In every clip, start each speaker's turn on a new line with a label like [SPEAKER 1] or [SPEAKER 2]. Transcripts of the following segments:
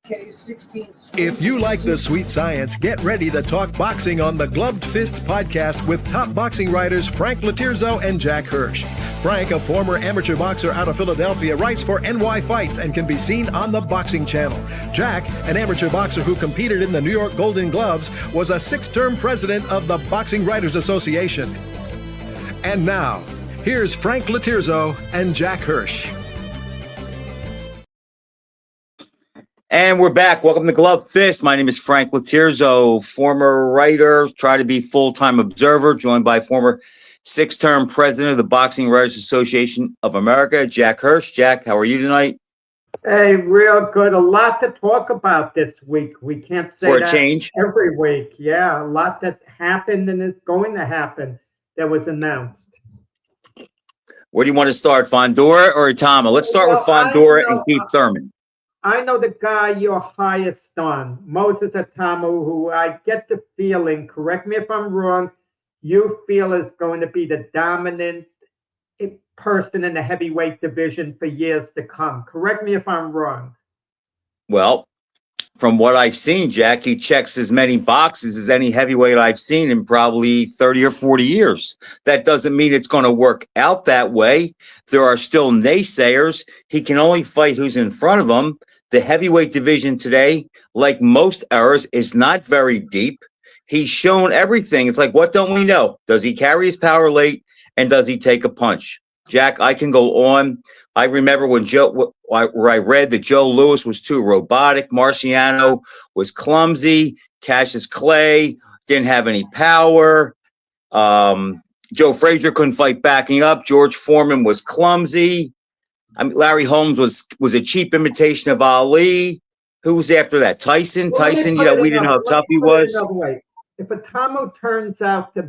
[SPEAKER 1] If you like the sweet science, get ready to talk boxing on the Gloved Fist podcast with top boxing writers Frank Latirzo and Jack Hirsch. Frank, a former amateur boxer out of Philadelphia, writes for NY Fights and can be seen on the Boxing Channel. Jack, an amateur boxer who competed in the New York Golden Gloves, was a 6-term president of the Boxing Writers Association. And now, here's Frank Latirzo and Jack Hirsch.
[SPEAKER 2] And we're back. Welcome to Glove Fist. My name is Frank Latirzo, former writer, try to be full-time observer, joined by former 6-term president of the Boxing Writers Association of America, Jack Hirsch. Jack, how are you tonight?
[SPEAKER 3] Hey, real good. A lot to talk about this week. We can't say
[SPEAKER 2] For a
[SPEAKER 3] that
[SPEAKER 2] change.
[SPEAKER 3] every week. Yeah, a lot that happened and is going to happen that was announced.
[SPEAKER 2] Where do you want to start, Fondora or Itama? Let's start with Fondora and Keith Thurman.
[SPEAKER 3] I know the guy you're highest on, Moses Itamu, who I get the feeling, correct me if I'm wrong, you feel is going to be the dominant person in the heavyweight division for years to come. Correct me if I'm wrong.
[SPEAKER 2] Well, from what I've seen, Jack, he checks as many boxes as any heavyweight I've seen in probably 30 or 40 years. That doesn't mean it's going to work out that way. There are still naysayers. He can only fight who's in front of him. The heavyweight division today, like most eras, is not very deep. He's shown everything. It's like, what don't we know? Does he carry his power late? And does he take a punch? Jack, I can go on. I remember when where I read that Joe Louis was too robotic. Marciano was clumsy. Cassius Clay didn't have any power. Joe Frazier couldn't fight backing up. George Foreman was clumsy. I mean, Larry Holmes was a cheap imitation of Ali. Who was after that? Tyson?
[SPEAKER 3] Well,
[SPEAKER 2] Tyson, we didn't know how tough he was.
[SPEAKER 3] If Itamu turns out to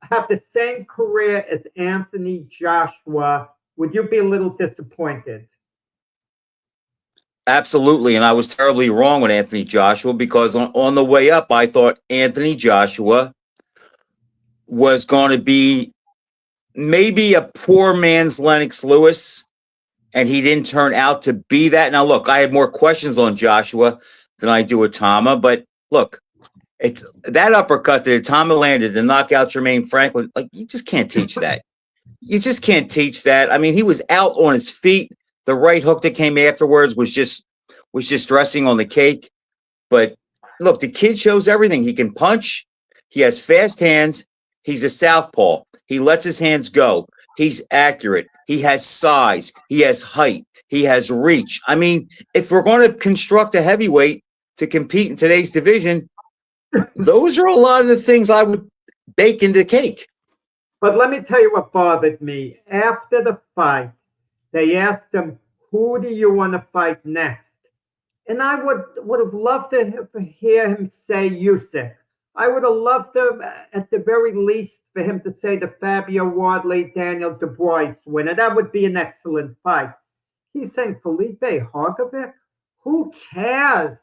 [SPEAKER 3] have the same career as Anthony Joshua, would you be a little disappointed?
[SPEAKER 2] Absolutely, and I was terribly wrong with Anthony Joshua because on the way up, I thought Anthony Joshua was going to be maybe a poor man's Lennox Lewis, and he didn't turn out to be that. Now, look, I had more questions on Joshua than I do with Tama, but look, it's that uppercut that Tama landed to knock out Jermaine Franklin. Like, you just can't teach that. You just can't teach that. I mean, he was out on his feet. The right hook that came afterwards was just dressing on the cake. But look, the kid shows everything. He can punch. He has fast hands. He's a southpaw. He lets his hands go. He's accurate. He has size. He has height. He has reach. I mean, if we're going to construct a heavyweight to compete in today's division, those are a lot of the things I would bake into the cake.
[SPEAKER 3] But let me tell you what bothered me. After the fight, they asked him, who do you want to fight next? And I would have loved to hear him say Usyk. I would have loved to, at the very least, for him to say the Fabio Wardley, Daniel Dubois winner. That would be an excellent fight. He's saying Felipe Hrgovic? Who cares?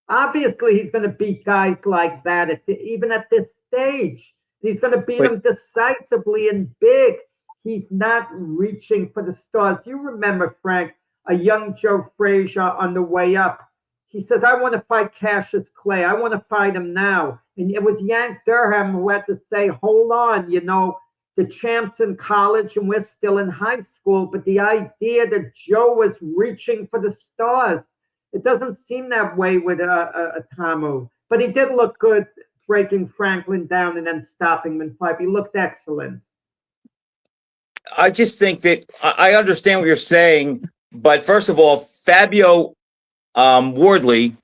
[SPEAKER 3] Obviously, he's going to beat guys like that, even at this stage. He's going to beat them decisively and big. He's not reaching for the stars. You remember, Frank, a young Joe Frazier on the way up. He says, I want to fight Cassius Clay. I want to fight him now. And it was Yank Durham who had to say, hold on, the champ's in college and we're still in high school. But the idea that Joe was reaching for the stars, it doesn't seem that way with Itamu. But he did look good breaking Franklin down and then stopping him in 5. He looked excellent.
[SPEAKER 2] I just think that I understand what you're saying. But first of all, Fabio Wardley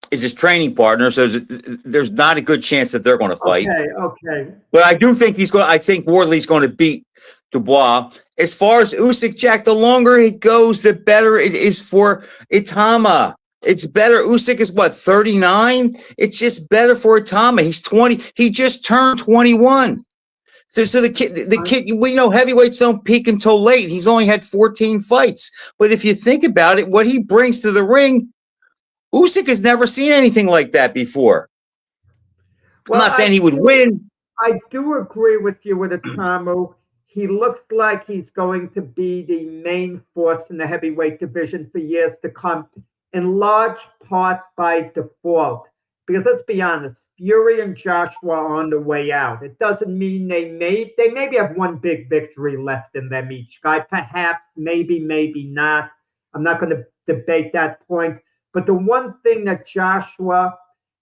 [SPEAKER 2] is his training partner, so there's not a good chance that they're going to fight.
[SPEAKER 3] Okay.
[SPEAKER 2] But I do think I think Wardley's going to beat Dubois. As far as Usyk, Jack, the longer it goes, the better it is for Itama. It's better. Usyk is 39? It's just better for Itama. He's 20. He just turned 21. So the kid, we know heavyweights don't peak until late. He's only had 14 fights. But if you think about it, what he brings to the ring, Usyk has never seen anything like that before. Well, I'm not saying he would win.
[SPEAKER 3] I do agree with you with Itamu. He looks like he's going to be the main force in the heavyweight division for years to come. in large part by default. Because let's be honest, Fury and Joshua are on the way out. It doesn't mean they maybe have one big victory left in them each guy. Perhaps, maybe not. I'm not going to debate that point. But the one thing that Joshua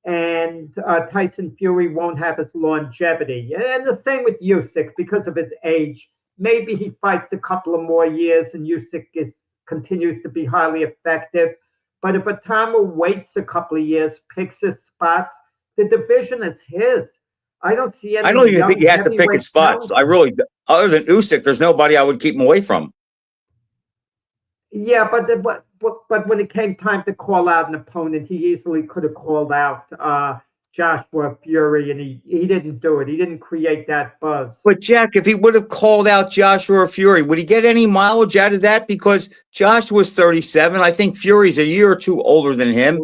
[SPEAKER 3] and Tyson Fury won't have is longevity. And the same with Usyk because of his age. Maybe he fights a couple of more years and Usyk continues to be highly effective. But if Atama waits a couple of years, picks his spots, the division is his. I don't see any.
[SPEAKER 2] I don't even think he has to pick his spots. I really, other than Usyk, there's nobody I would keep him away from.
[SPEAKER 3] Yeah, but when it came time to call out an opponent, he easily could have called out Joshua Fury, and he didn't do it. He didn't create that buzz.
[SPEAKER 2] But Jack, if he would have called out Joshua Fury, would he get any mileage out of that? Because Joshua's 37. I think Fury's a year or two older than him.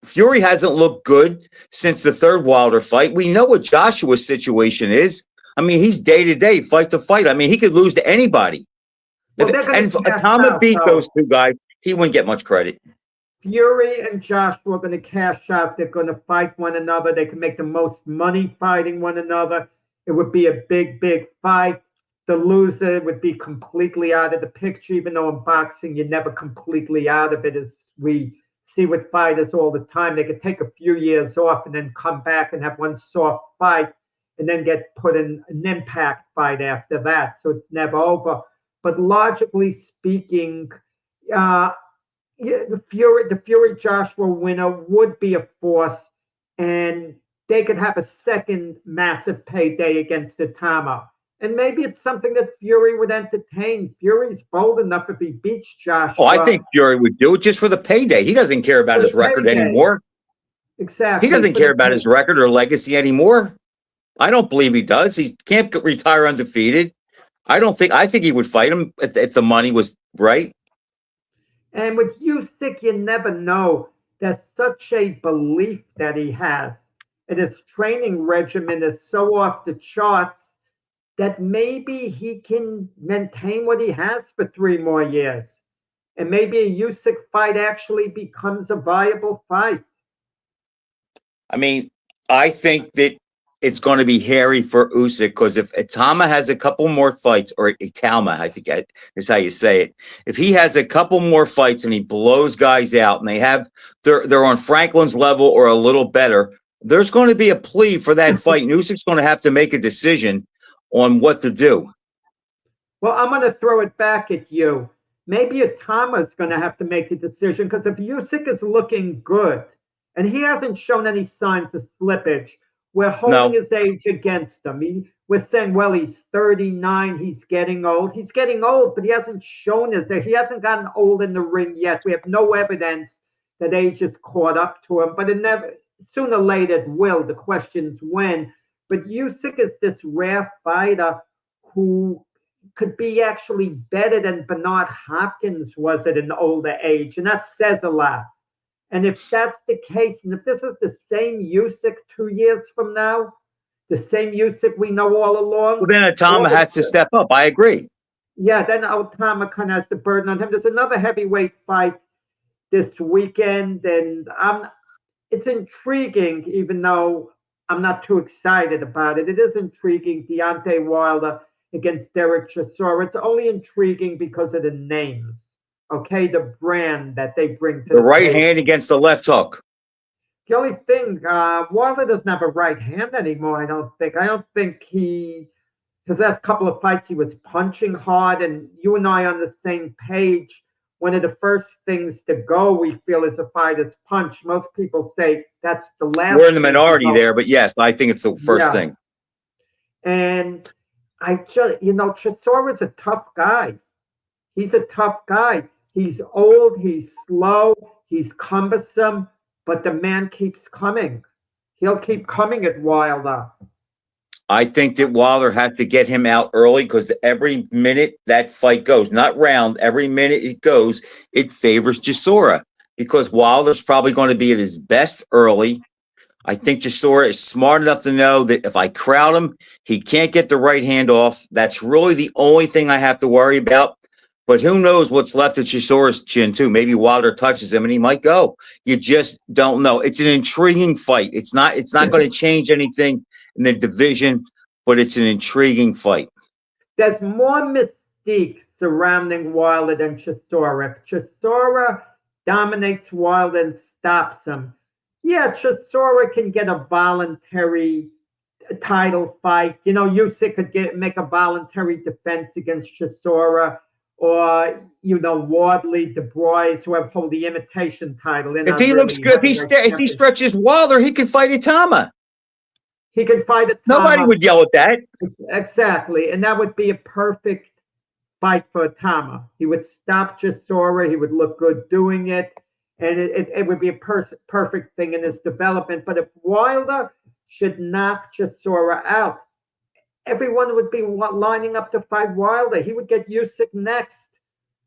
[SPEAKER 2] Fury hasn't looked good since the third Wilder fight. We know what Joshua's situation is. I mean, he's day to day, fight to fight. I mean, he could lose to anybody.
[SPEAKER 3] Well,
[SPEAKER 2] And if Atama beat those two guys, he wouldn't get much credit.
[SPEAKER 3] Fury and Joshua are going to cash out. They're going to fight one another. They can make the most money fighting one another. It would be a big fight. The loser would be completely out of the picture, even though in boxing, you're never completely out of it, as we see with fighters all the time. They could take a few years off and then come back and have one soft fight and then get put in an impact fight after that. So it's never over. But logically speaking, the Fury Joshua winner would be a force, and they could have a second massive payday against Atama. And maybe it's something that Fury would entertain. Fury's bold enough if he beats Joshua.
[SPEAKER 2] Oh, I think Fury would do it just for the payday. He doesn't care about his record anymore.
[SPEAKER 3] Exactly.
[SPEAKER 2] He doesn't care about his record or legacy anymore. I don't believe he does. He can't retire undefeated. I think he would fight him if the money was right.
[SPEAKER 3] And with Usyk, you never know. There's such a belief that he has. And his training regimen is so off the charts that maybe he can maintain what he has for 3 more years. And maybe a Usyk fight actually becomes a viable fight.
[SPEAKER 2] I mean, I think that it's going to be hairy for Usyk because if Atama has a couple more fights, or Itama, I think is how you say it. If he has a couple more fights and he blows guys out, and they're on Franklin's level or a little better, there's going to be a plea for that fight. And Usyk's going to have to make a decision on what to do.
[SPEAKER 3] Well, I'm going to throw it back at you. Maybe Atama's going to have to make a decision, because if Usyk is looking good and he hasn't shown any signs of slippage, we're holding his age against him. We're saying, well, he's 39, he's getting old. He's getting old, but he hasn't shown us that he hasn't gotten old in the ring yet. We have no evidence that age has caught up to him, but sooner or later it will. The question's when. But Usyk is this rare fighter who could be actually better than Bernard Hopkins was at an older age, and that says a lot. And if that's the case, and if this is the same Usyk 2 years from now, the same Usyk we know all along,
[SPEAKER 2] well, then Atama has to step up. I agree.
[SPEAKER 3] Yeah, then Atama kind of has the burden on him. There's another heavyweight fight this weekend, and it's intriguing, even though I'm not too excited about it. It is intriguing. Deontay Wilder against Derek Chisora. It's only intriguing because of the names. Okay, the brand that they bring to
[SPEAKER 2] the right hand against the left hook.
[SPEAKER 3] The only thing, Wilder doesn't have a right hand anymore, I don't think. I don't think his last couple of fights, he was punching hard, and you and I on the same page. One of the first things to go, we feel, is a fighter's punch. Most people say that's the last.
[SPEAKER 2] We're in the minority there, but yes, I think it's the first thing.
[SPEAKER 3] And Chisora's a tough guy. He's a tough guy. He's old, he's slow, he's cumbersome, but the man keeps coming. He'll keep coming at Wilder.
[SPEAKER 2] I think that Wilder has to get him out early, because every minute that fight goes, not round, every minute it goes, it favors Chisora, because Wilder's probably going to be at his best early. I think Chisora is smart enough to know that if I crowd him, he can't get the right hand off. That's really the only thing I have to worry about. But who knows what's left of Chisora's chin too? Maybe Wilder touches him and he might go. You just don't know. It's an intriguing fight. It's not going to change anything in the division, but it's an intriguing fight.
[SPEAKER 3] There's more mystique surrounding Wilder than Chisora. If Chisora dominates Wilder and stops him, yeah, Chisora can get a voluntary title fight. You know, Usyk could make a voluntary defense against Chisora, or Wardley, DeBrois, who hold the imitation title.
[SPEAKER 2] If he looks good, if he stretches Wilder, he can fight Itama.
[SPEAKER 3] He can fight Itama.
[SPEAKER 2] Nobody would yell at that.
[SPEAKER 3] Exactly, and that would be a perfect fight for Itama. He would stop Chisora. He would look good doing it, and it would be a perfect thing in his development. But if Wilder should knock Chisora out, everyone would be lining up to fight Wilder. He would get Usyk next.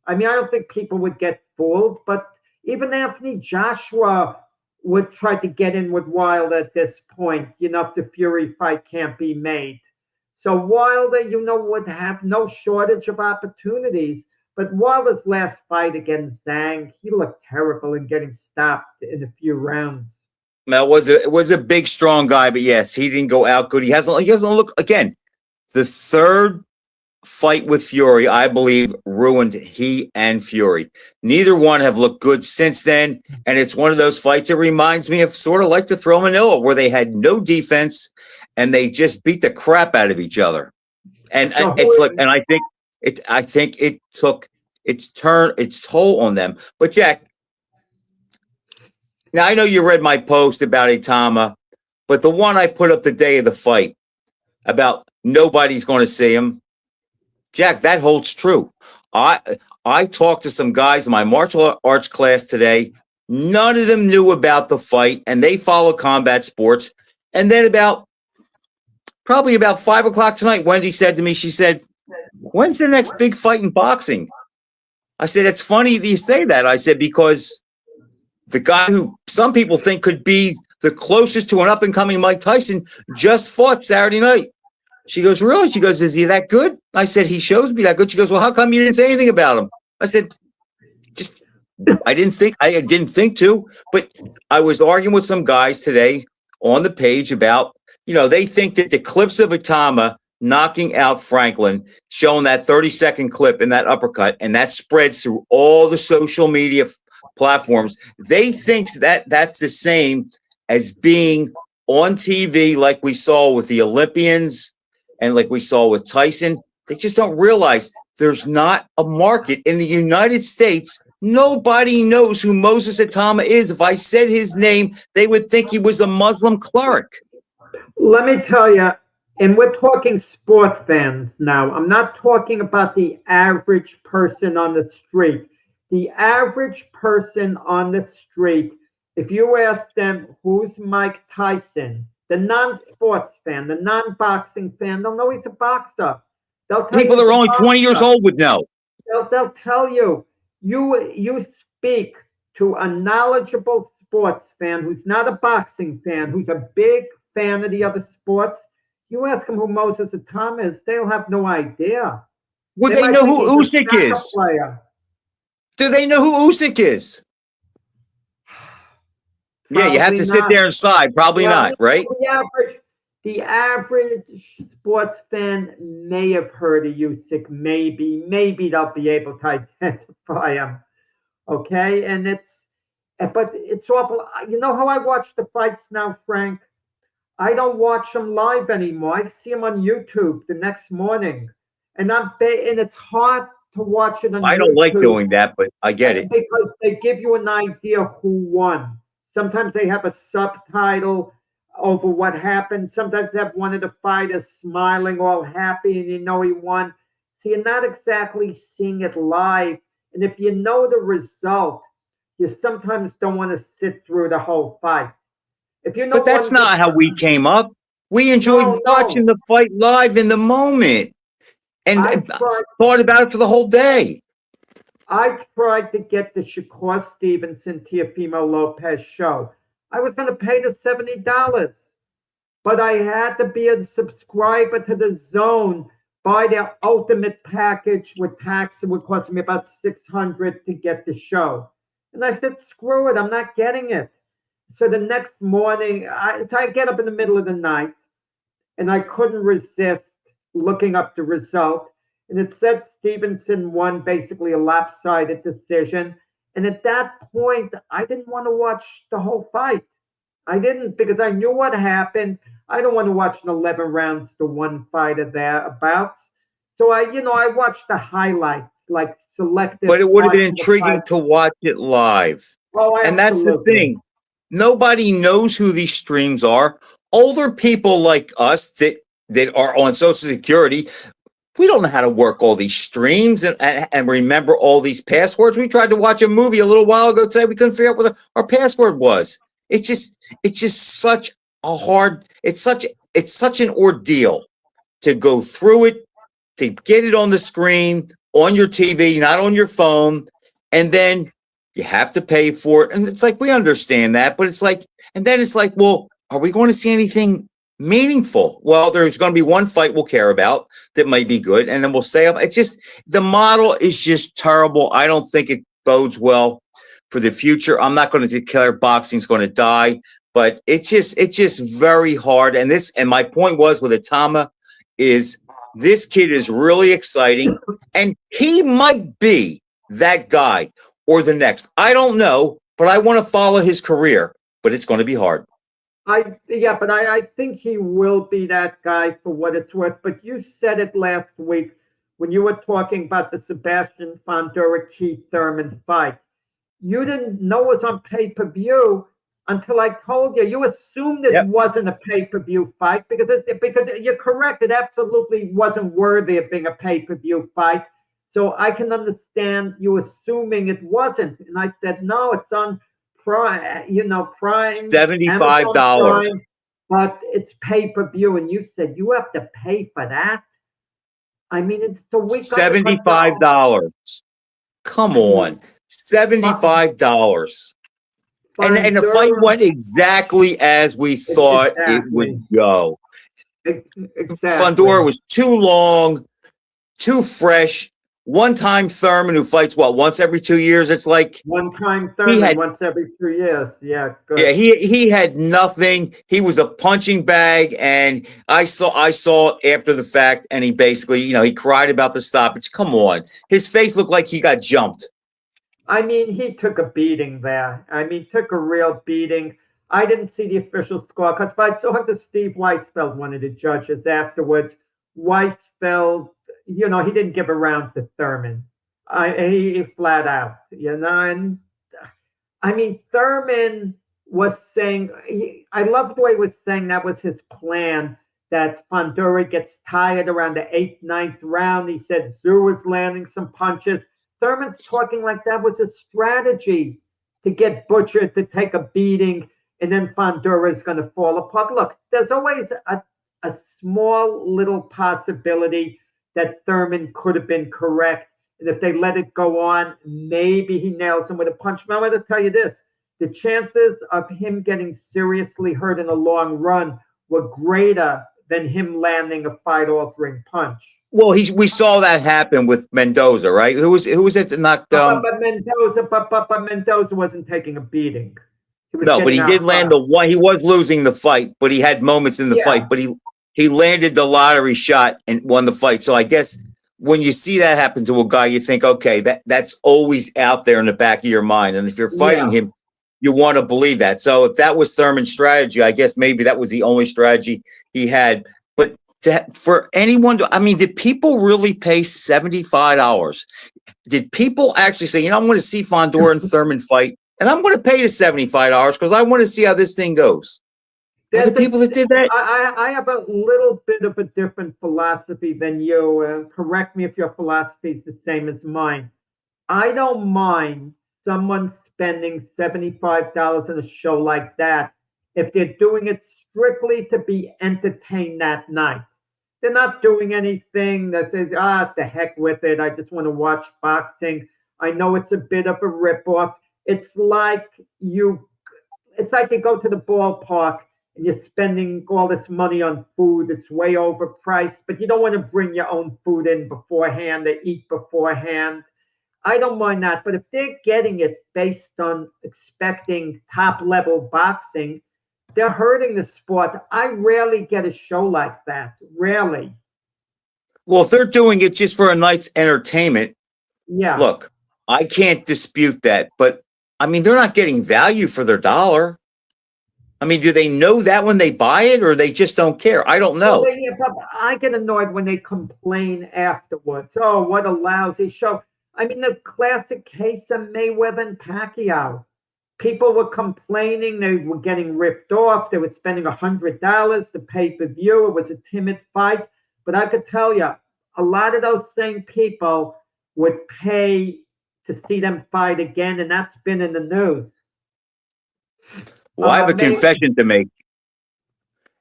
[SPEAKER 3] I mean, I don't think people would get fooled, but even Anthony Joshua would try to get in with Wilder at this point, if the Fury fight can't be made. So Wilder, would have no shortage of opportunities. But Wilder's last fight against Zhang, he looked terrible in getting stopped in a few rounds.
[SPEAKER 2] That was a big, strong guy, but yes, he didn't go out good. He doesn't look again. The third fight with Fury, I believe, ruined he and Fury. Neither one have looked good since then, and it's one of those fights that reminds me of sort of like the Throw Manila, where they had no defense and they just beat the crap out of each other. And it's like, and I think it took its toll on them. But Jack, now I know you read my post about Itama, but the one I put up the day of the fight about nobody's going to see him, Jack, that holds true. I talked to some guys in my martial arts class today. None of them knew about the fight, and they follow combat sports. And then probably about 5 o'clock tonight, Wendy said to me, she said, "When's the next big fight in boxing?" I said, "It's funny that you say that." I said, because the guy who some people think could be the closest to an up-and-coming Mike Tyson just fought Saturday night. She goes, "Really?" She goes, "Is he that good?" I said, "He shows me that good." She goes, "Well, how come you didn't say anything about him?" I said, I didn't think to, but I was arguing with some guys today on the page about, they think that the clips of Itama knocking out Franklin, showing that 30-second clip in that uppercut, and that spreads through all the social media platforms. They think that that's the same as being on TV like we saw with the Olympians and like we saw with Tyson. They just don't realize there's not a market in the United States. Nobody knows who Moses Itama is. If I said his name, they would think he was a Muslim cleric.
[SPEAKER 3] Let me tell you, and we're talking sport fans now. I'm not talking about the average person on the street. The average person on the street, if you ask them, who's Mike Tyson, the non-sports fan, the non-boxing fan, they'll know he's a boxer.
[SPEAKER 2] People that are only 20 years old would know.
[SPEAKER 3] They'll tell you, you speak to a knowledgeable sports fan who's not a boxing fan, who's a big fan of the other sports. You ask them who Moses Itama is, they'll have no idea.
[SPEAKER 2] Would they know who Usyk is? Do they know who Usyk is? Probably yeah, you have to sit there and sigh. Probably not, right?
[SPEAKER 3] The average sports fan may have heard of Usyk. Maybe they'll be able to identify him. Okay, but it's awful. You know how I watch the fights now, Frank? I don't watch them live anymore. I see them on YouTube the next morning, and it's hard to watch it on YouTube.
[SPEAKER 2] I don't like doing that, but I get it
[SPEAKER 3] because they give you an idea who won. Sometimes they have a subtitle over what happened. Sometimes they have one of the fighters smiling, all happy, and he won. So you're not exactly seeing it live. And if you know the result, you sometimes don't want to sit through the whole fight.
[SPEAKER 2] But that's not how we came up. We enjoyed watching the fight live in the moment and thought about it for the whole day.
[SPEAKER 3] I tried to get the Shakur Stevenson, Teofimo Lopez show. I was going to pay the $70, but I had to be a subscriber to the Zone buy their ultimate package with tax. It would cost me about $600 to get the show. And I said, screw it, I'm not getting it. So the next morning, so I get up in the middle of the night, and I couldn't resist looking up the result. And it said Stevenson won basically a lopsided decision. And at that point, I didn't want to watch the whole fight. I didn't, because I knew what happened. I don't want to watch an 11 rounds to one fighter thereabouts. So I watched the highlights, like selected.
[SPEAKER 2] But it would have been intriguing to watch it live.
[SPEAKER 3] Oh,
[SPEAKER 2] and that's the thing. Nobody knows who these streams are. Older people like us that are on Social Security, we don't know how to work all these streams and remember all these passwords. We tried to watch a movie a little while ago today. We couldn't figure out what our password was. It's just such a hard, it's such an ordeal to go through it, to get it on the screen, on your TV, not on your phone. And then you have to pay for it. And it's like, we understand that, but it's like, and then it's like, well, are we going to see anything meaningful? Well, there's going to be one fight we'll care about that might be good, and then we'll stay up. It's just, the model is just terrible. I don't think it bodes well for the future. I'm not going to declare boxing's going to die, but it's just very hard. And my point was with Itama is this kid is really exciting, and he might be that guy or the next. I don't know, but I want to follow his career, but it's going to be hard.
[SPEAKER 3] But I think he will be that guy for what it's worth. But you said it last week when you were talking about the Sebastian Fundora Keith Thurman fight. You didn't know it was on pay-per-view until I told you. You assumed it wasn't a pay-per-view fight because you're correct. It absolutely wasn't worthy of being a pay-per-view fight. So I can understand you assuming it wasn't. And I said, no, it's on Prime, Prime.
[SPEAKER 2] $75.
[SPEAKER 3] Prime, but it's pay-per-view. And you said you have to pay for that? I mean, it's a week.
[SPEAKER 2] $75. Come on. $75. And the fight went exactly as we thought it would go.
[SPEAKER 3] Exactly.
[SPEAKER 2] Fundora was too long, too fresh. One-time Thurman who fights once every 2 years. It's like
[SPEAKER 3] one-time Thurman once every 2 years. Yeah, good.
[SPEAKER 2] Yeah, he had nothing. He was a punching bag, and I saw after the fact, and he basically, he cried about the stoppage. Come on, his face looked like he got jumped.
[SPEAKER 3] I mean, he took a beating there. Took a real beating. I didn't see the official scorecards, but I talked to Steve Weisfeld, one of the judges, afterwards. Weisfeld, he didn't give a round to Thurman. He flat out, and Thurman was saying, I loved the way he was saying that was his plan, that Fundora gets tired around the 8th, 9th round. He said Zoo was landing some punches. Thurman's talking like that was a strategy to get butchered, to take a beating, and then Fundora is going to fall apart. Look, there's always a small little possibility that Thurman could have been correct. And if they let it go on, maybe he nails him with a punch. But I'm going to tell you this. The chances of him getting seriously hurt in the long run were greater than him landing a fight-altering punch.
[SPEAKER 2] Well, we saw that happen with Mendoza, right? Who was it that knocked down?
[SPEAKER 3] But Mendoza wasn't taking a beating.
[SPEAKER 2] No, but he did land the one. He was losing the fight, but he had moments in the fight. But he landed the lottery shot and won the fight. So I guess when you see that happen to a guy, you think, okay, that's always out there in the back of your mind. And if you're fighting him, you want to believe that. So if that was Thurman's strategy, I guess maybe that was the only strategy he had. But for anyone did people really pay $75? Did people actually say, I'm going to see Fundora and Thurman fight, and I'm going to pay the $75 because I want to see how this thing goes? There's the people that did that.
[SPEAKER 3] I have a little bit of a different philosophy than you. Correct me if your philosophy is the same as mine. I don't mind someone spending $75 on a show like that if they're doing it strictly to be entertained that night. They're not doing anything that says, the heck with it. I just want to watch boxing. I know it's a bit of a ripoff. It's like you go to the ballpark and you're spending all this money on food. It's way overpriced, but you don't want to bring your own food in beforehand or eat beforehand. I don't mind that, but if they're getting it based on expecting top level boxing, they're hurting the sport. I rarely get a show like that. Rarely.
[SPEAKER 2] Well, if they're doing it just for a night's entertainment,
[SPEAKER 3] Yeah.
[SPEAKER 2] look, I can't dispute that, but I mean, they're not getting value for their dollar. I mean, do they know that when they buy it, or they just don't care? I don't know.
[SPEAKER 3] Well, yeah, but I get annoyed when they complain afterwards. Oh, what a lousy show. I mean, the classic case of Mayweather and Pacquiao. People were complaining they were getting ripped off. They were spending $100 to pay-per-view. It was a timid fight. But I could tell you, a lot of those same people would pay to see them fight again, and that's been in the news.
[SPEAKER 2] Well, I have a confession to make.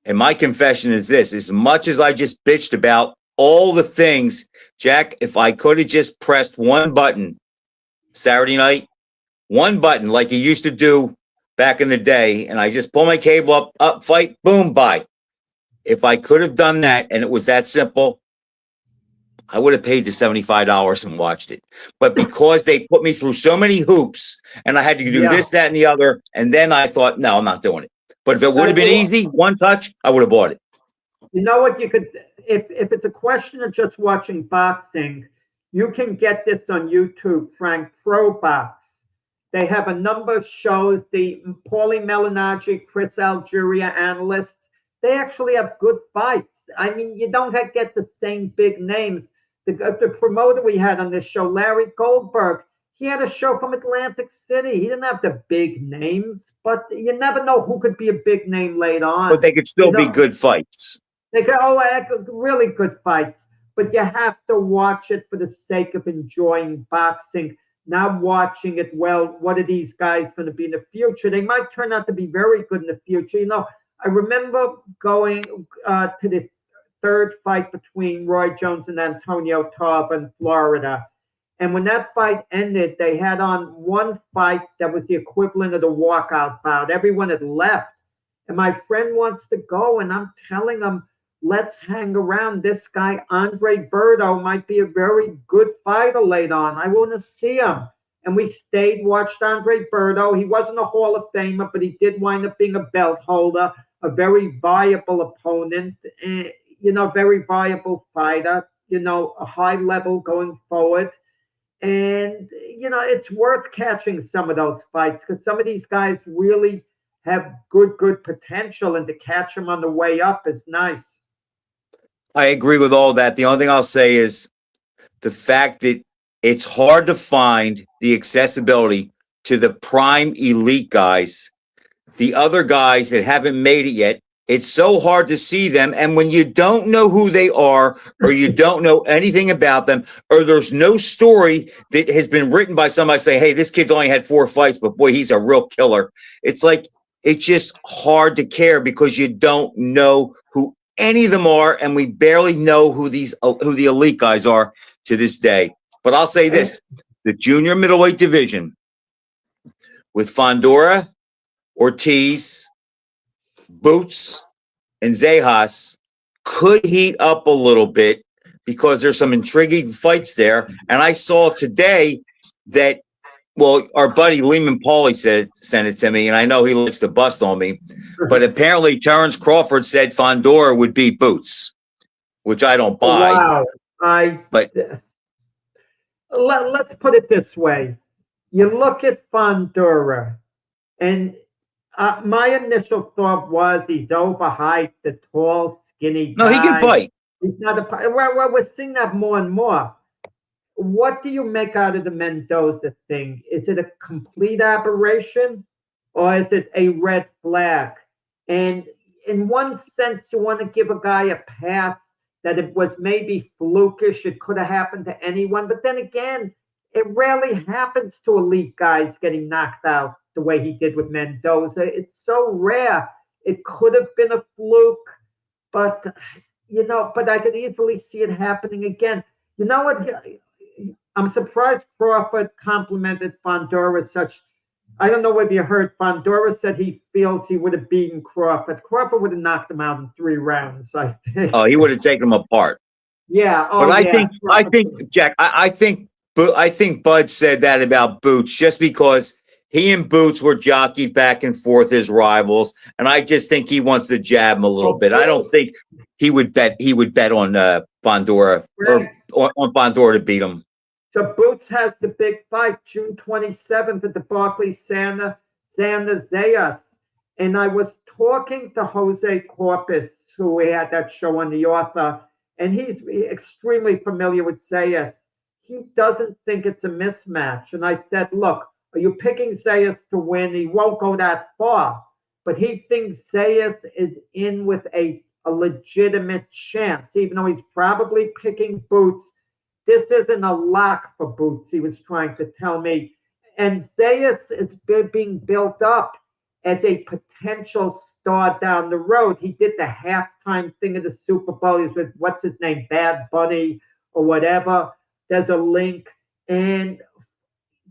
[SPEAKER 2] And my confession is this: as much as I just bitched about all the things, Jack, if I could have just pressed one button Saturday night, one button like you used to do back in the day, and I just pull my cable up, fight, boom, bye. If I could have done that and it was that simple, I would have paid the $75 and watched it. But because they put me through so many hoops and I had to do this, that, and the other, and then I thought, no, I'm not doing it. But if it would have been easy, one touch, I would have bought it.
[SPEAKER 3] You know what? You could, if it's a question of just watching boxing, you can get this on YouTube, Frank. Pro Box. They have a number of shows. The Paulie Malignaggi, Chris Algeria analysts, they actually have good fights. I mean, you don't get the same big names. The promoter we had on this show, Larry Goldberg, he had a show from Atlantic City. He didn't have the big names, but you never know who could be a big name later on.
[SPEAKER 2] But they could still be good fights.
[SPEAKER 3] They could, really good fights. But you have to watch it for the sake of enjoying boxing, not watching it, well, what are these guys going to be in the future? They might turn out to be very good in the future. You know, I remember going to the third fight between Roy Jones and Antonio Tarver in Florida. And when that fight ended, they had on one fight that was the equivalent of the walkout bout. Everyone had left. And my friend wants to go, and I'm telling him, let's hang around. This guy, Andre Berto, might be a very good fighter later on. I want to see him. And we stayed, watched Andre Berto. He wasn't a Hall of Famer, but he did wind up being a belt holder, a very viable opponent, very viable fighter, a high level going forward. And, it's worth catching some of those fights because some of these guys really have good potential, and to catch them on the way up is nice.
[SPEAKER 2] I agree with all that. The only thing I'll say is the fact that it's hard to find the accessibility to the prime elite guys, the other guys that haven't made it yet. It's so hard to see them. And when you don't know who they are, or you don't know anything about them, or there's no story that has been written by somebody say, hey, this kid's only had 4 fights, but boy, he's a real killer. It's like, it's just hard to care because you don't know who any of them are. And we barely know who the elite guys are to this day. But I'll say this, the junior middleweight division with Fundora, Ortiz, Boots, and Zejas could heat up a little bit because there's some intriguing fights there. And I saw today that, well, our buddy Lehman Pauly sent it to me, and I know he likes to bust on me, but apparently Terrence Crawford said Fundora would beat Boots, which I don't buy.
[SPEAKER 3] Wow. Let's put it this way. You look at Fundora, and my initial thought was he's overhyped, the tall, skinny guy.
[SPEAKER 2] No, he can fight.
[SPEAKER 3] He's not we're seeing that more and more. What do you make out of the Mendoza thing? Is it a complete aberration, or is it a red flag? And in one sense, you want to give a guy a pass that it was maybe flukish. It could have happened to anyone. But then again, it rarely happens to elite guys getting knocked out the way he did with Mendoza. It's so rare. It could have been a fluke, but I could easily see it happening again. You know what? I'm surprised Crawford complimented Fundora such I don't know whether you heard, Fondora said he feels he would have beaten Crawford. Crawford would have knocked him out in 3 rounds, I think.
[SPEAKER 2] Oh, he would have taken them apart.
[SPEAKER 3] Yeah.
[SPEAKER 2] But
[SPEAKER 3] Oh, yeah.
[SPEAKER 2] I think, Jack, I think Bud said that about Boots just because he and Boots were jockeyed back and forth as rivals, and I just think he wants to jab him a little bit. I don't think he would bet on Fondora or on Fondora to beat him.
[SPEAKER 3] So Boots has the big fight June 27th at the Barclays Santa Zayas. And I was talking to Jose Corpus, who had that show on the author, and he's extremely familiar with Zayas. He doesn't think it's a mismatch. And I said, look, are you picking Zayas to win? He won't go that far. But he thinks Zayas is in with a legitimate chance, even though he's probably picking Boots. This isn't a lock for Boots, he was trying to tell me. And Zayas is being built up as a potential star down the road. He did the halftime thing of the Super Bowl. He's with, what's his name, Bad Bunny or whatever. There's a link. And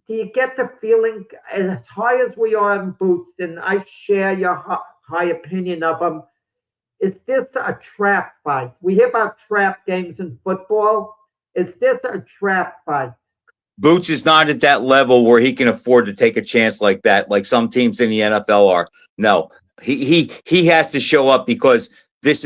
[SPEAKER 3] do you get the feeling, as high as we are in Boots, and I share your high opinion of him, is this a trap fight? We hear about trap games in football. Is this a trap fight?
[SPEAKER 2] Boots is not at that level where he can afford to take a chance like that, like some teams in the NFL are. No, he has to show up because this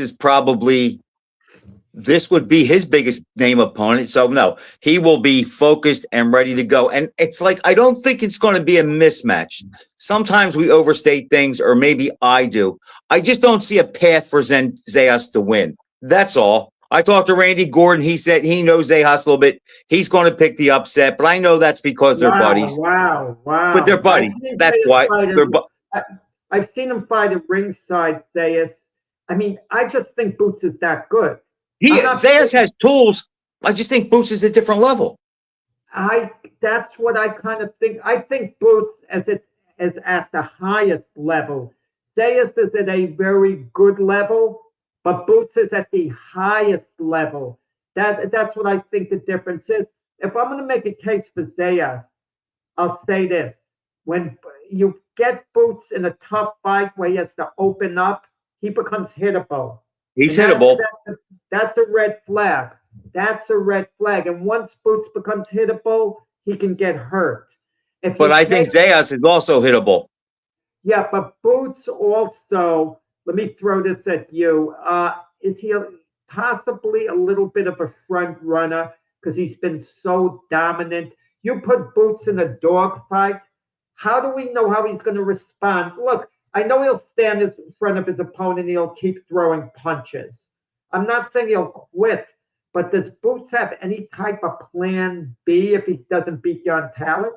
[SPEAKER 2] would be his biggest name opponent. So no, he will be focused and ready to go. And it's like, I don't think it's going to be a mismatch. Sometimes we overstate things, or maybe I do. I just don't see a path for Zayas to win. That's all. I talked to Randy Gordon. He said he knows Zayas a little bit. He's going to pick the upset, but I know that's because they're buddies.
[SPEAKER 3] Wow.
[SPEAKER 2] But they're buddies. That's why.
[SPEAKER 3] I've seen him fight at ringside, Zayas. I mean, I just think Boots is that good.
[SPEAKER 2] Zayas has tools. I just think Boots is a different level.
[SPEAKER 3] That's what I kind of think. I think Boots is at the highest level. Zayas is at a very good level, but Boots is at the highest level. That's what I think the difference is. If I'm going to make a case for Zayas, I'll say this. When you get Boots in a tough fight where he has to open up, he becomes hittable.
[SPEAKER 2] He's hittable.
[SPEAKER 3] That's a red flag. That's a red flag. And once Boots becomes hittable, he can get hurt.
[SPEAKER 2] But I think Zayas is also hittable.
[SPEAKER 3] Yeah, but Boots also, let me throw this at you. Is he possibly a little bit of a front runner because he's been so dominant? You put Boots in a dogfight, how do we know how he's going to respond? Look, I know he'll stand in front of his opponent. He'll keep throwing punches. I'm not saying he'll quit, but does Boots have any type of plan B if he doesn't beat you on talent?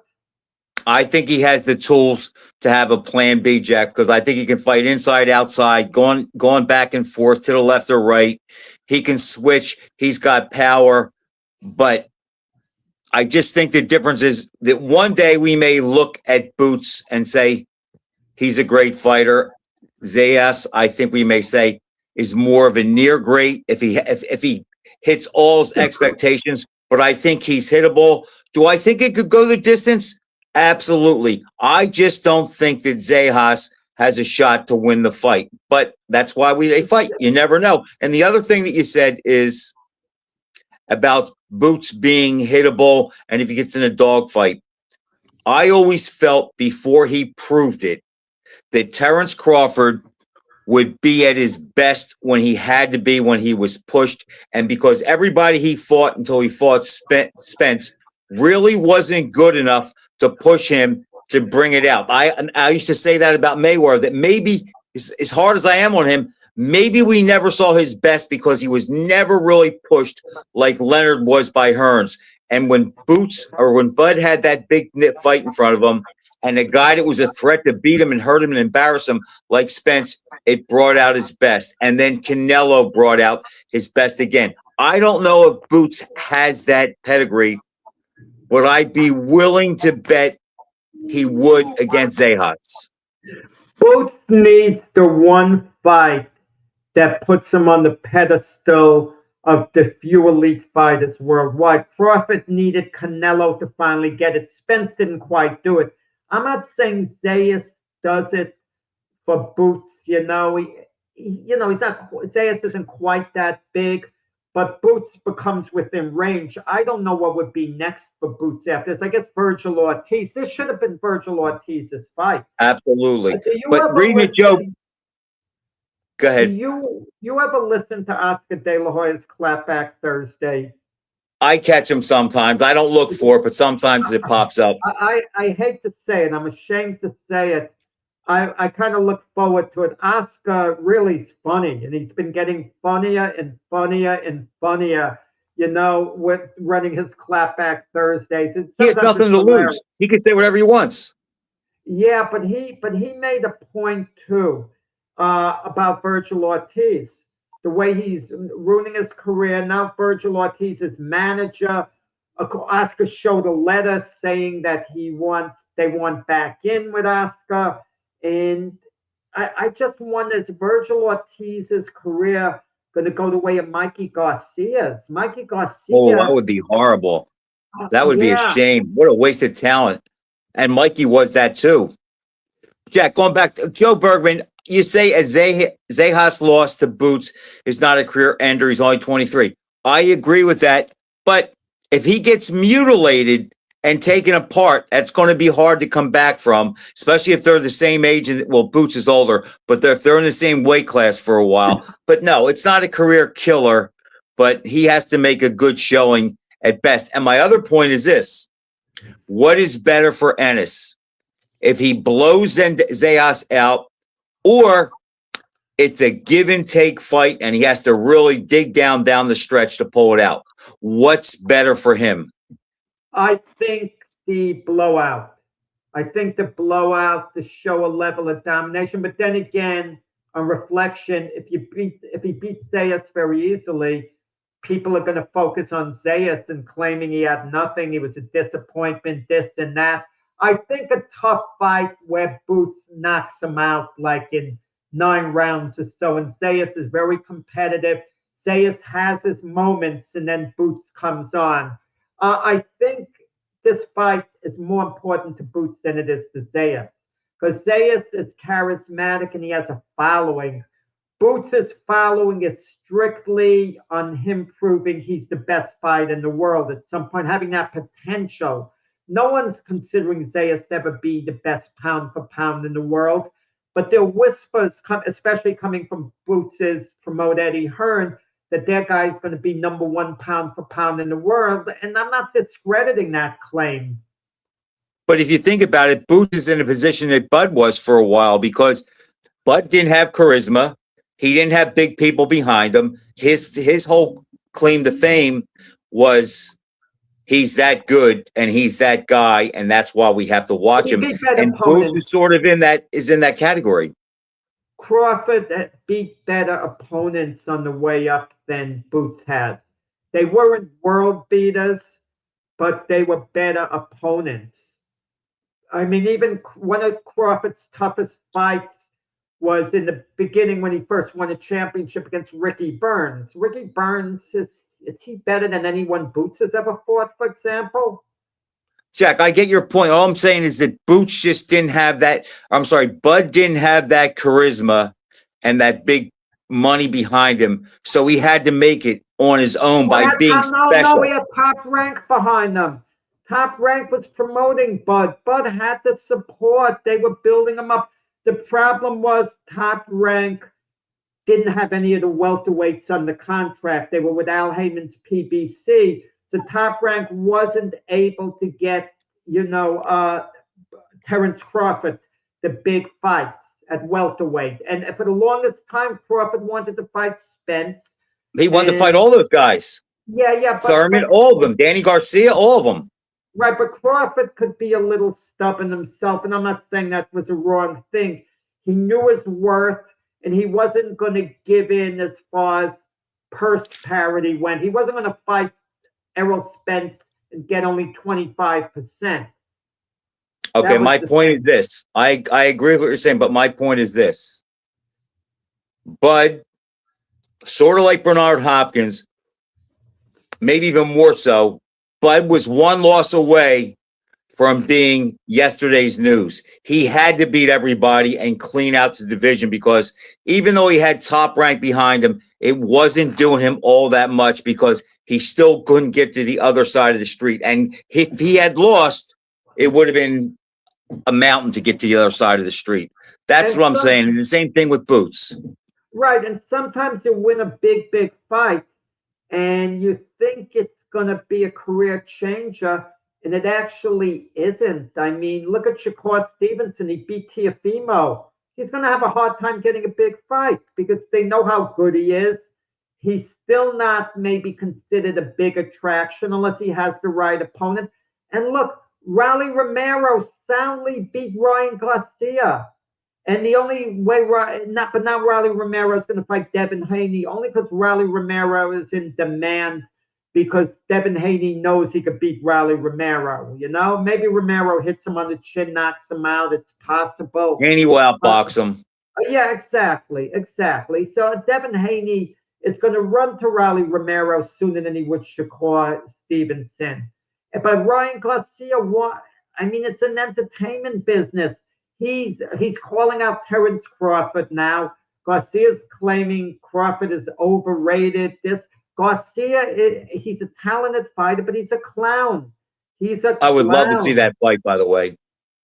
[SPEAKER 2] I think he has the tools to have a plan B, Jack, because I think he can fight inside, outside, going back and forth to the left or right. He can switch. He's got power. But I just think the difference is that one day we may look at Boots and say he's a great fighter. Zayas, I think we may say, is more of a near great if he hits all his expectations. But I think he's hittable. Do I think it could go the distance? Absolutely. I just don't think that Zayas has a shot to win the fight. But that's why they fight. You never know. And the other thing that you said is about Boots being hittable and if he gets in a dogfight. I always felt before he proved it that Terrence Crawford would be at his best when he had to be, when he was pushed. And because everybody he fought until he fought Spence really wasn't good enough to push him to bring it out. I used to say that about Mayweather, that maybe as hard as I am on him, maybe we never saw his best because he was never really pushed like Leonard was by Hearns. And when Bud had that big fight in front of him, and a guy that was a threat to beat him and hurt him and embarrass him like Spence, it brought out his best. And then Canelo brought out his best again. I don't know if Boots has that pedigree, but I'd be willing to bet he would against Zayas.
[SPEAKER 3] Boots needs the one fight that puts him on the pedestal of the few elite fighters worldwide. Crawford needed Canelo to finally get it. Spence didn't quite do it. I'm not saying Zayas does it for Boots. He's not. Zayas isn't quite that big, but Boots becomes within range. I don't know what would be next for Boots after this. I guess Virgil Ortiz. This should have been Virgil Ortiz's fight.
[SPEAKER 2] Absolutely.
[SPEAKER 3] Do you
[SPEAKER 2] But
[SPEAKER 3] ever
[SPEAKER 2] reading it, Joe,
[SPEAKER 3] listen?
[SPEAKER 2] go
[SPEAKER 3] Do
[SPEAKER 2] ahead.
[SPEAKER 3] you ever listen to Oscar De La Hoya's Clapback Thursday?
[SPEAKER 2] I catch them sometimes. I don't look for it, but sometimes it pops up.
[SPEAKER 3] I hate to say it. I'm ashamed to say it. I kind of look forward to it. Oscar really is funny, and he's been getting funnier and funnier and funnier. With running his Clapback Thursdays.
[SPEAKER 2] He has
[SPEAKER 3] Sometimes
[SPEAKER 2] nothing
[SPEAKER 3] it's
[SPEAKER 2] to
[SPEAKER 3] hilarious.
[SPEAKER 2] lose. He can say whatever he wants.
[SPEAKER 3] Yeah, but he made a point too about Virgil Ortiz, the way he's ruining his career. Now Virgil Ortiz's manager, Oscar showed a letter saying that they want back in with Oscar, and I just wonder, is Virgil Ortiz's career going to go the way of Mikey Garcia's? Mikey Garcia.
[SPEAKER 2] Oh, that would be horrible. That would be a
[SPEAKER 3] Yeah.
[SPEAKER 2] shame. What a wasted talent. And Mikey was that too. Jack, going back to Joe Bergman, you say Zejas lost to Boots is not a career ender. He's only 23. I agree with that. But if he gets mutilated and taken apart, that's going to be hard to come back from, especially if they're the same age. Well, Boots is older, but if they're in the same weight class for a while. But no, it's not a career killer, but he has to make a good showing at best. And my other point is this. What is better for Ennis? If he blows Zayas out, or it's a give and take fight and he has to really dig down the stretch to pull it out. What's better for him?
[SPEAKER 3] I think the blowout. I think the blowout to show a level of domination. But then again, on reflection, if he beats Zayas very easily, people are going to focus on Zayas and claiming he had nothing. He was a disappointment, this and that. I think a tough fight where Boots knocks him out like in 9 rounds or so, and Zayas is very competitive. Zayas has his moments, and then Boots comes on. I think this fight is more important to Boots than it is to Zayas, because Zayas is charismatic and he has a following. Boots' following is strictly on him proving he's the best fighter in the world at some point, having that potential. No one's considering Zayas to ever be the best pound for pound in the world, but there are whispers, especially coming from Boots' promoter Eddie Hearn, that their guy's going to be number 1 pound for pound in the world, and I'm not discrediting that claim.
[SPEAKER 2] But if you think about it, Boots is in a position that Bud was for a while because Bud didn't have charisma. He didn't have big people behind him. His whole claim to fame was he's that good and he's that guy, and that's why we have to watch him. And Boots is sort of in that category.
[SPEAKER 3] Crawford beat better opponents on the way up than Boots has. They weren't world beaters, but they were better opponents. I mean, even one of Crawford's toughest fights was in the beginning when he first won a championship against Ricky Burns. Ricky Burns, is he better than anyone Boots has ever fought, for example?
[SPEAKER 2] Jack, I get your point. All I'm saying is that Boots just didn't have that. Bud didn't have that charisma and that big money behind him. So he had to make it on his own by being special.
[SPEAKER 3] No, he had Top Rank behind him. Top Rank was promoting Bud. Bud had the support. They were building him up. The problem was Top Rank didn't have any of the welterweights on the contract. They were with Al Heyman's PBC. So Top Rank wasn't able to get, Terence Crawford, the big fights at welterweight. And for the longest time, Crawford wanted to fight Spence.
[SPEAKER 2] He wanted to fight all those guys.
[SPEAKER 3] Yeah.
[SPEAKER 2] Thurman, all of them. Danny Garcia, all of them.
[SPEAKER 3] Right, but Crawford could be a little stubborn himself, and I'm not saying that was a wrong thing. He knew his worth, and he wasn't going to give in as far as purse parity went. He wasn't going to fight Errol Spence and get only 25%.
[SPEAKER 2] Okay, my point is this. I agree with what you're saying, but my point is this. Bud, sort of like Bernard Hopkins, maybe even more so, Bud was one loss away from being yesterday's news. He had to beat everybody and clean out the division because even though he had Top Rank behind him, it wasn't doing him all that much because he still couldn't get to the other side of the street. And if he had lost, it would have been a mountain to get to the other side of the street. That's
[SPEAKER 3] And
[SPEAKER 2] what I'm
[SPEAKER 3] some-
[SPEAKER 2] saying. And the same thing with Boots.
[SPEAKER 3] Right, and sometimes you win a big fight, and you think it's going to be a career changer, and it actually isn't. I mean, look at Shakur Stevenson. He beat Teofimo. He's going to have a hard time getting a big fight because they know how good he is. He's still not maybe considered a big attraction unless he has the right opponent. And look, Raleigh Romero soundly beat Ryan Garcia. And the only way, now Raleigh Romero is going to fight Devin Haney, only because Raleigh Romero is in demand, because Devin Haney knows he could beat Raleigh Romero. You know, maybe Romero hits him on the chin, knocks him out. It's possible.
[SPEAKER 2] Haney will outbox him.
[SPEAKER 3] Yeah, exactly. So Devin Haney is going to run to Raleigh Romero sooner than he would Shakur Stevenson. But Ryan Garcia, I mean, it's an entertainment business. He's calling out Terence Crawford now. Garcia's claiming Crawford is overrated. Garcia, he's a talented fighter, but he's a clown.
[SPEAKER 2] I would love to see that fight, by the way.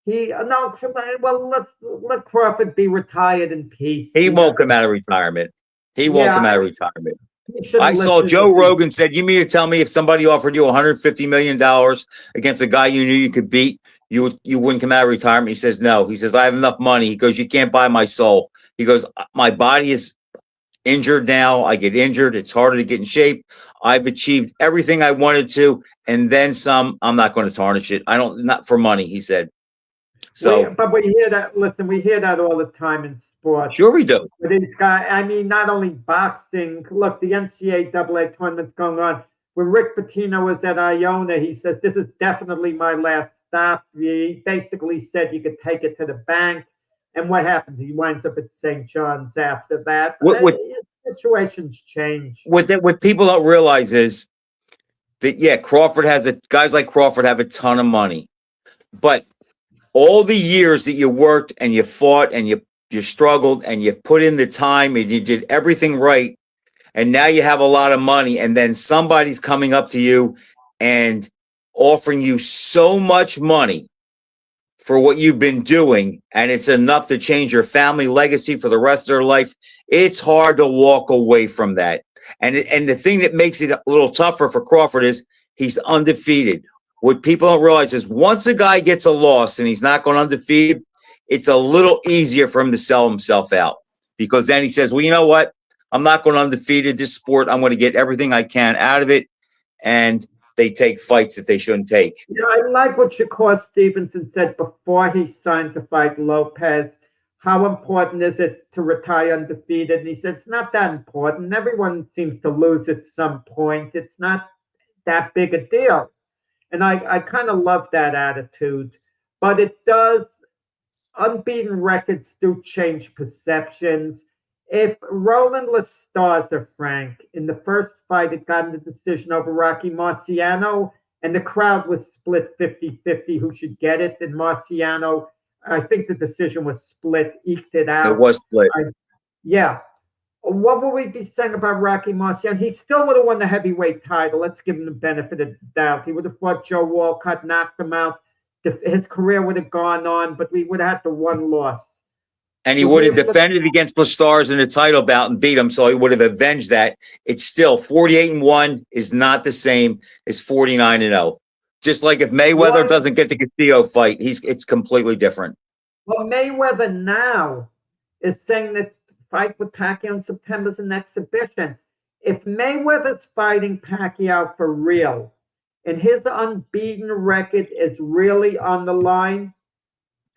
[SPEAKER 3] Well, let Crawford be retired in peace.
[SPEAKER 2] He won't come out of retirement. He won't come out of retirement. I saw Joe Rogan said, you mean to tell me if somebody offered you $150 million against a guy you knew you could beat, you wouldn't come out of retirement? He says, no. He says, I have enough money. He goes, you can't buy my soul. He goes, my body is injured now. I get injured. It's harder to get in shape. I've achieved everything I wanted to, and then some. I'm not going to tarnish it. Not for money, he said. So,
[SPEAKER 3] but we hear that. Listen, we hear that all the time in sports.
[SPEAKER 2] Sure, we do.
[SPEAKER 3] With these guys, I mean, not only boxing. Look, the NCAA tournament's going on. When Rick Pitino was at Iona, he says, "This is definitely my last stop." He basically said you could take it to the bank. And what happens? He winds up at St. John's after that. Situations change.
[SPEAKER 2] What people don't realize is that guys like Crawford have a ton of money, but all the years that you worked and you fought and you struggled and you put in the time and you did everything right, and now you have a lot of money, and then somebody's coming up to you and offering you so much money for what you've been doing, and it's enough to change your family legacy for the rest of their life. It's hard to walk away from that. And the thing that makes it a little tougher for Crawford is he's undefeated. What people don't realize is once a guy gets a loss and he's not going undefeated, it's a little easier for him to sell himself out, because then he says, well, you know what? I'm not going undefeated. This sport, I'm going to get everything I can out of it. And they take fights that they shouldn't take.
[SPEAKER 3] Yeah, I like what Shakur Stevenson said before he signed to fight Lopez. How important is it to retire undefeated? And he said, it's not that important. Everyone seems to lose at some point. It's not that big a deal. And I kind of love that attitude. But it does, unbeaten records do change perceptions. If Roland Lastarza, Frank, in the first fight, it got in the decision over Rocky Marciano, and the crowd was split 50-50 who should get it. And Marciano, I think the decision was split, eked it out.
[SPEAKER 2] It was split.
[SPEAKER 3] Yeah. What would we be saying about Rocky Marciano? He still would have won the heavyweight title. Let's give him the benefit of the doubt. He would have fought Joe Walcott, knocked him out. His career would have gone on, but we would have had the one loss.
[SPEAKER 2] And he would have defended against Lastarza in the title bout and beat him, so he would have avenged that. It's still 48-1 is not the same as 49-0. Just like if Mayweather doesn't get the Castillo fight, it's completely different.
[SPEAKER 3] Well, Mayweather now is saying that fight with Pacquiao in September is an exhibition. If Mayweather's fighting Pacquiao for real, and his unbeaten record is really on the line,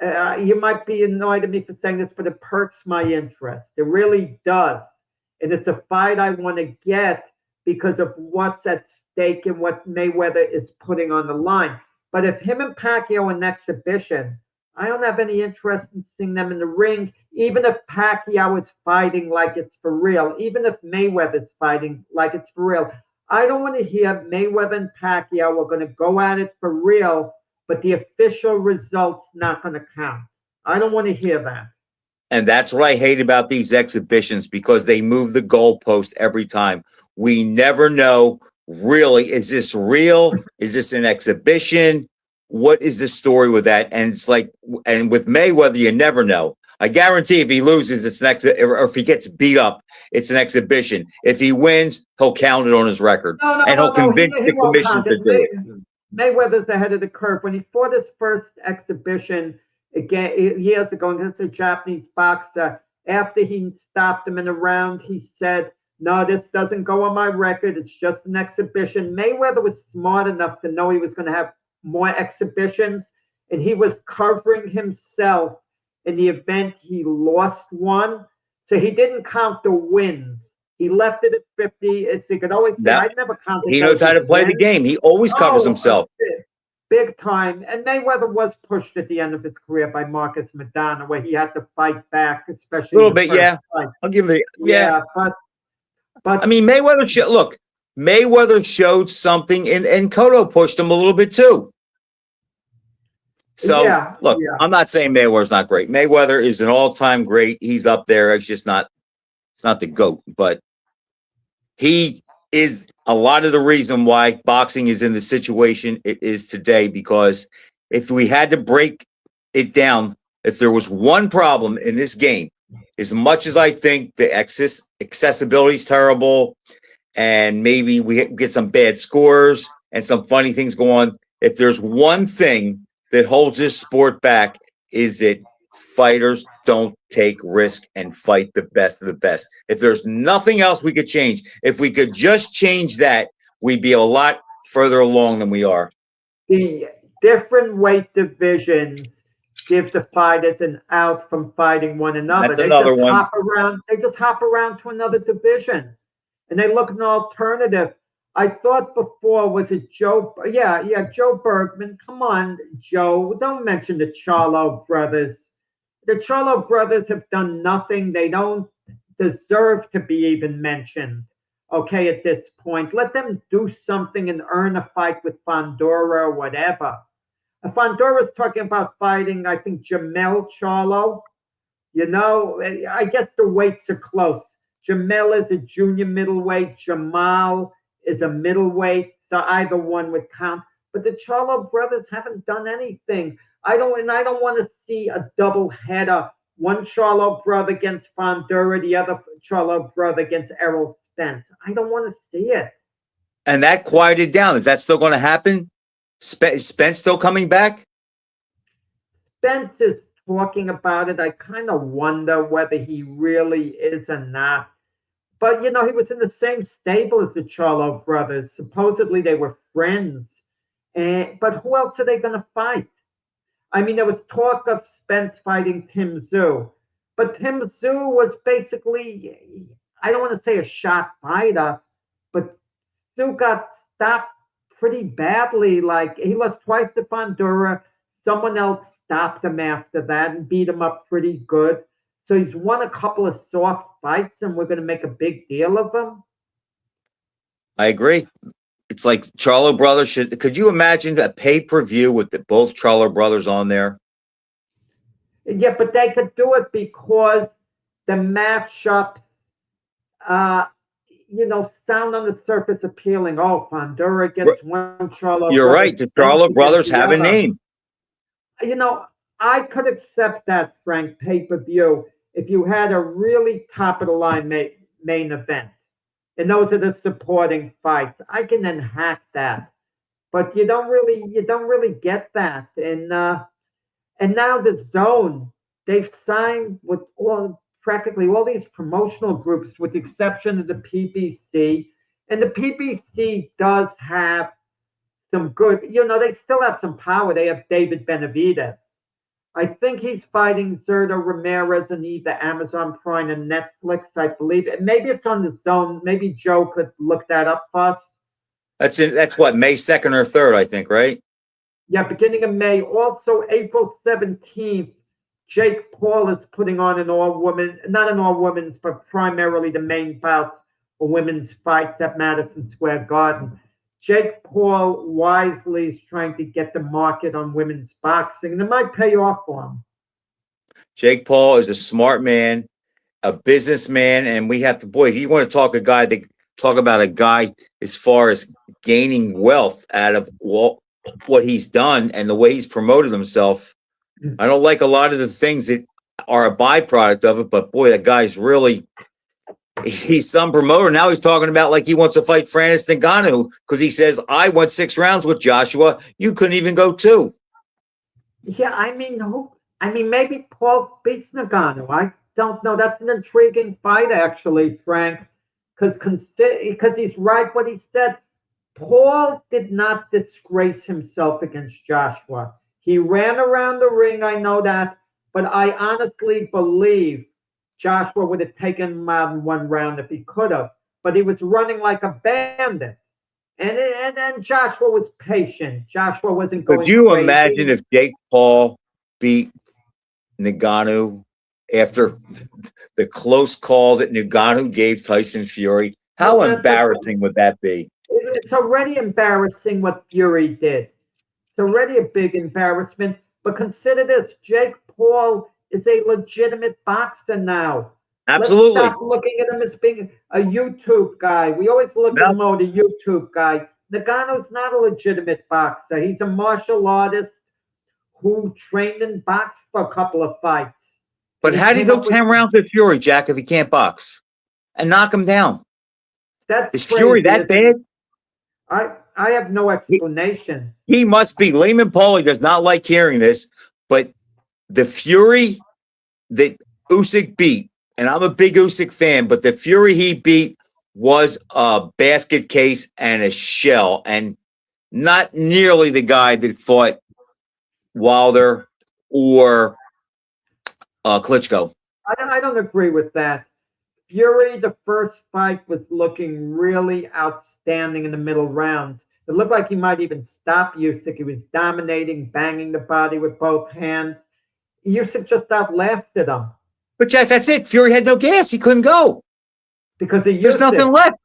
[SPEAKER 3] you might be annoyed at me for saying this, but it perks my interest. It really does. And it's a fight I want to get because of what's at stake and what Mayweather is putting on the line. But if him and Pacquiao are an exhibition, I don't have any interest in seeing them in the ring, even if Pacquiao is fighting like it's for real, even if Mayweather's fighting like it's for real. I don't want to hear Mayweather and Pacquiao are going to go at it for real but the official results not going to count. I don't want to hear that.
[SPEAKER 2] And that's what I hate about these exhibitions, because they move the goalpost every time. We never know, really, is this real? Is this an exhibition? What is the story with that? And it's like, and with Mayweather, you never know. I guarantee if he loses, it's or if he gets beat up, it's an exhibition. If he wins, he'll count it on his record, and he'll convince the commission to do it.
[SPEAKER 3] Mayweather's ahead of the curve. When he fought his first exhibition again years ago against a Japanese boxer, after he stopped him in a round, he said, "No, this doesn't go on my record. It's just an exhibition." Mayweather was smart enough to know he was going to have more exhibitions, and he was covering himself in the event he lost one. So he didn't count the wins. He left it at 50. As he could always say, I never counted.
[SPEAKER 2] He knows how to play the game. He always covers himself.
[SPEAKER 3] Big time. And Mayweather was pushed at the end of his career by Marcus Maidana, where he had to fight back, especially
[SPEAKER 2] a little bit. Yeah, fight. I'll give it. Yeah, but I mean, Mayweather showed something, and Cotto pushed him a little bit too. So look, I'm not saying Mayweather's not great. Mayweather is an all-time great. He's up there. It's just not. It's not the GOAT, but he is a lot of the reason why boxing is in the situation it is today. Because if we had to break it down, if there was one problem in this game, as much as I think the accessibility is terrible, and maybe we get some bad scores and some funny things go on, if there's one thing that holds this sport back, is that fighters don't take risk and fight the best of the best. If there's nothing else we could change, if we could just change that, we'd be a lot further along than we are.
[SPEAKER 3] The different weight divisions give the fighters an out from fighting one another.
[SPEAKER 2] That's another one.
[SPEAKER 3] They just hop around to another division, and they look at an alternative. I thought before, was it Joe? Yeah, Joe Bergman. Come on, Joe. Don't mention the Charlo brothers. The Charlo brothers have done nothing. They don't deserve to be even mentioned, okay, at this point. Let them do something and earn a fight with Fundora or whatever. Fundora's talking about fighting, I think, Jamel Charlo. You know, I guess the weights are close. Jamel is a junior middleweight. Jamal is a middleweight, so either one would count. But the Charlo brothers haven't done anything. I don't want to see a double header. One Charlo brother against Fundora, the other Charlo brother against Errol Spence. I don't want to see it.
[SPEAKER 2] And that quieted down. Is that still going to happen? Spence still coming back?
[SPEAKER 3] Spence is talking about it. I kind of wonder whether he really is or not. But, you know, he was in the same stable as the Charlo brothers. Supposedly they were friends. But who else are they going to fight? I mean, there was talk of Spence fighting Tim Tszyu. But Tim Tszyu was basically, I don't want to say a shot fighter, but Tszyu got stopped pretty badly. Like, he lost twice to Fundora. Someone else stopped him after that and beat him up pretty good. So he's won a couple of soft fights, and we're going to make a big deal of him.
[SPEAKER 2] I agree. It's like Charlo brothers could you imagine a pay-per-view with both Charlo brothers on there?
[SPEAKER 3] Yeah, but they could do it because the matchups, sound on the surface appealing. Oh, Fundora gets one Charlo.
[SPEAKER 2] You're right. The Charlo brothers have a name.
[SPEAKER 3] You know, I could accept that, Frank, pay-per-view if you had a really top-of-the-line main event. And those are the supporting fights. I can then hack that, but you don't really get that. And now the Zone, they've signed with practically all these promotional groups, with the exception of the PBC. And the PBC does have some good. They still have some power. They have David Benavidez. I think he's fighting Zurdo Ramirez on either Amazon Prime and Netflix, I believe. Maybe it's on the Zone. Maybe Joe could look that up for us.
[SPEAKER 2] That's what, May 2nd or 3rd, I think, right?
[SPEAKER 3] Yeah, beginning of May. Also, April 17th, Jake Paul is putting on not an all-women's, but primarily the main bouts for women's fights at Madison Square Garden. Jake Paul wisely is trying to get the market on women's boxing, and it might pay off for him.
[SPEAKER 2] Jake Paul is a smart man, a businessman, and we have to, boy, if you want to talk about a guy as far as gaining wealth out of what he's done and the way he's promoted himself. I don't like a lot of the things that are a byproduct of it, but boy, that guy's really, he's some promoter. Now he's talking about like he wants to fight Francis Ngannou because he says, I went 6 rounds with Joshua. You couldn't even go 2.
[SPEAKER 3] Yeah, maybe Paul beats Ngannou. I don't know. That's an intriguing fight, actually, Frank, because he's right what he said. Paul did not disgrace himself against Joshua. He ran around the ring, I know that, but I honestly believe Joshua would have taken him out in 1 round if he could have. But he was running like a bandit. And then Joshua was patient. Joshua wasn't going.
[SPEAKER 2] Could you
[SPEAKER 3] crazy.
[SPEAKER 2] imagine if Jake Paul beat Ngannou after the close call that Ngannou gave Tyson Fury? How embarrassing would that be?
[SPEAKER 3] It's already embarrassing what Fury did. It's already a big embarrassment. But consider this, Jake Paul is a legitimate boxer now.
[SPEAKER 2] Absolutely.
[SPEAKER 3] Let's stop looking at him as being a YouTube guy. We always look at him as a YouTube guy. Ngannou's not a legitimate boxer. He's a martial artist who trained and boxed for a couple of fights.
[SPEAKER 2] But how do you go 10 rounds with Fury, Jack, if he can't box and knock him down? Is Fury that bad?
[SPEAKER 3] I have no explanation.
[SPEAKER 2] He must be. Lehman Paulie does not like hearing this, but the Fury that Usyk beat, and I'm a big Usyk fan, but the Fury he beat was a basket case and a shell, and not nearly the guy that fought Wilder or Klitschko.
[SPEAKER 3] I don't agree with that. Fury, the first fight, was looking really outstanding in the middle rounds. It looked like he might even stop Usyk. He was dominating, banging the body with both hands. Usyk just outlasted him.
[SPEAKER 2] But Jack, that's it. Fury had no gas. He couldn't go.
[SPEAKER 3] Because of Usyk.
[SPEAKER 2] There's nothing left.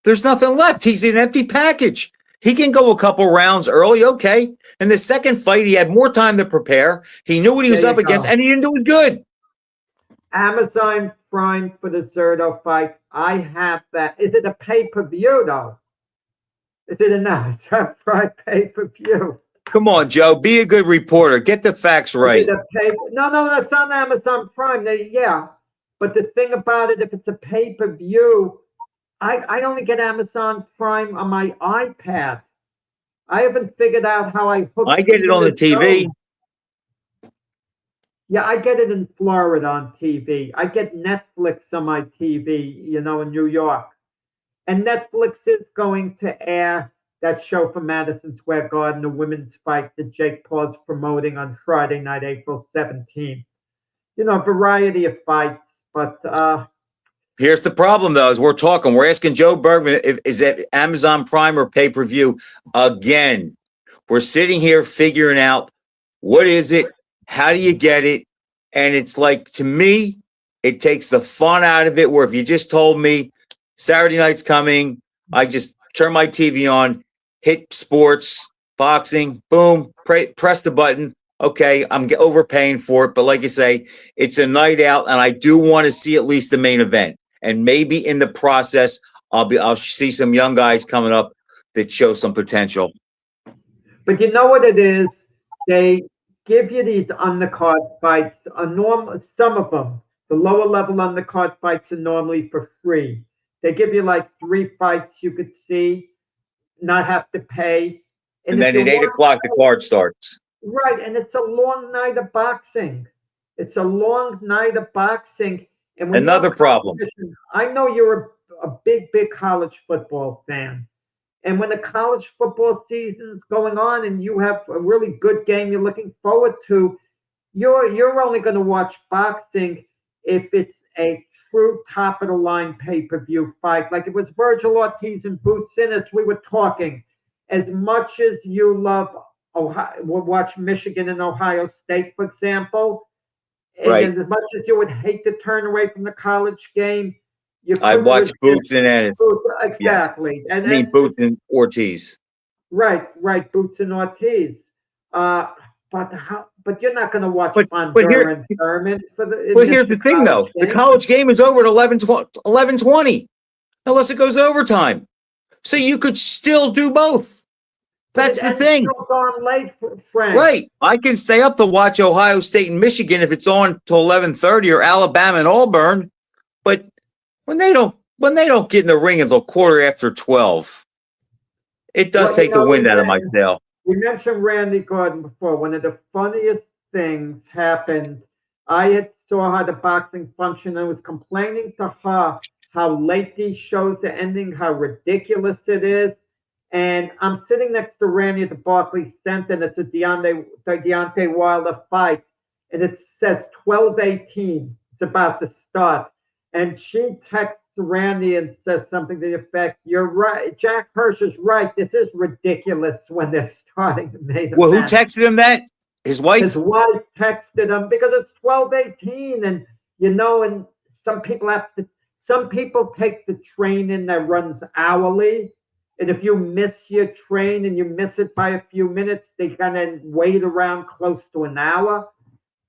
[SPEAKER 2] There's nothing left. He's an empty package. He can go a couple rounds early, okay. In the second fight, he had more time to prepare. He knew what he was up against, and he didn't do as good.
[SPEAKER 3] Amazon Prime for the Zerto fight. I have that. Is it a pay-per-view, though? Is it an Amazon Prime pay-per-view?
[SPEAKER 2] Come on, Joe. Be a good reporter. Get the facts right.
[SPEAKER 3] No, it's on Amazon Prime. Yeah. But the thing about it, if it's a pay-per-view, I only get Amazon Prime on my iPad. I haven't figured out how I hook.
[SPEAKER 2] I get it on the TV.
[SPEAKER 3] Yeah, I get it in Florida on TV. I get Netflix on my TV, in New York. And Netflix is going to air that show from Madison Square Garden, the women's fight that Jake Paul's promoting on Friday night, April 17th. A variety of fights, but
[SPEAKER 2] here's the problem, though, as we're asking Joe Bergman, is that Amazon Prime or pay-per-view? Again, we're sitting here figuring out what is it, how do you get it? And it's like, to me, it takes the fun out of it, where if you just told me Saturday night's coming, I just turn my TV on, hit sports, boxing, boom, press the button. Okay, I'm overpaying for it, but like you say, it's a night out, and I do want to see at least the main event. And maybe in the process, I'll see some young guys coming up that show some potential.
[SPEAKER 3] But you know what it is? They give you these undercard fights. Some of them, the lower level undercard fights, are normally for free. They give you like 3 fights you could see, not have to pay.
[SPEAKER 2] And then at 8 o'clock, the card starts.
[SPEAKER 3] Right, and it's a long night of boxing. It's a long night of boxing. And
[SPEAKER 2] another problem.
[SPEAKER 3] I know you're a big college football fan. And when the college football season is going on and you have a really good game you're looking forward to, you're only going to watch boxing if it's a true top-of-the-line pay-per-view fight. Like it was Virgil Ortiz and Boots Ennis, we were talking. As much as you love Ohio, watch Michigan and Ohio State, for example,
[SPEAKER 2] right.
[SPEAKER 3] And as much as you would hate to turn away from the college game,
[SPEAKER 2] I watch Boots and Ennis.
[SPEAKER 3] Exactly.
[SPEAKER 2] Yes. Boots and Ortiz.
[SPEAKER 3] Right, Boots and Ortiz. But you're not going to watch
[SPEAKER 2] But
[SPEAKER 3] Bondura and Thurman
[SPEAKER 2] but
[SPEAKER 3] miss
[SPEAKER 2] here's
[SPEAKER 3] the
[SPEAKER 2] the thing,
[SPEAKER 3] college
[SPEAKER 2] though: the
[SPEAKER 3] game.
[SPEAKER 2] college game is over at 11:20, unless it goes overtime. So you could still do both. That's the
[SPEAKER 3] And
[SPEAKER 2] thing.
[SPEAKER 3] it's still gone late, Frank.
[SPEAKER 2] Right. I can stay up to watch Ohio State and Michigan if it's on till 11:30, or Alabama and Auburn. But when they don't get in the ring until 12:15, it does
[SPEAKER 3] Well,
[SPEAKER 2] take the wind out of my sail.
[SPEAKER 3] We mentioned Randy Gordon before. One of the funniest things happened. I had saw how the boxing function and was complaining to her how late these shows are ending, how ridiculous it is. And I'm sitting next to Randy at the Barclays Center, and it's a Deontay Wilder fight, and it says 12:18. It's about to start, and she texts Randy and says something to the effect, "You're right. Jack Hirsch is right. This is ridiculous when they're starting the main
[SPEAKER 2] Well, who
[SPEAKER 3] event."
[SPEAKER 2] texted him that? His wife?
[SPEAKER 3] His wife texted him because it's 12:18, and and some people take the train in that runs hourly. And if you miss your train and you miss it by a few minutes, they kind of wait around close to an hour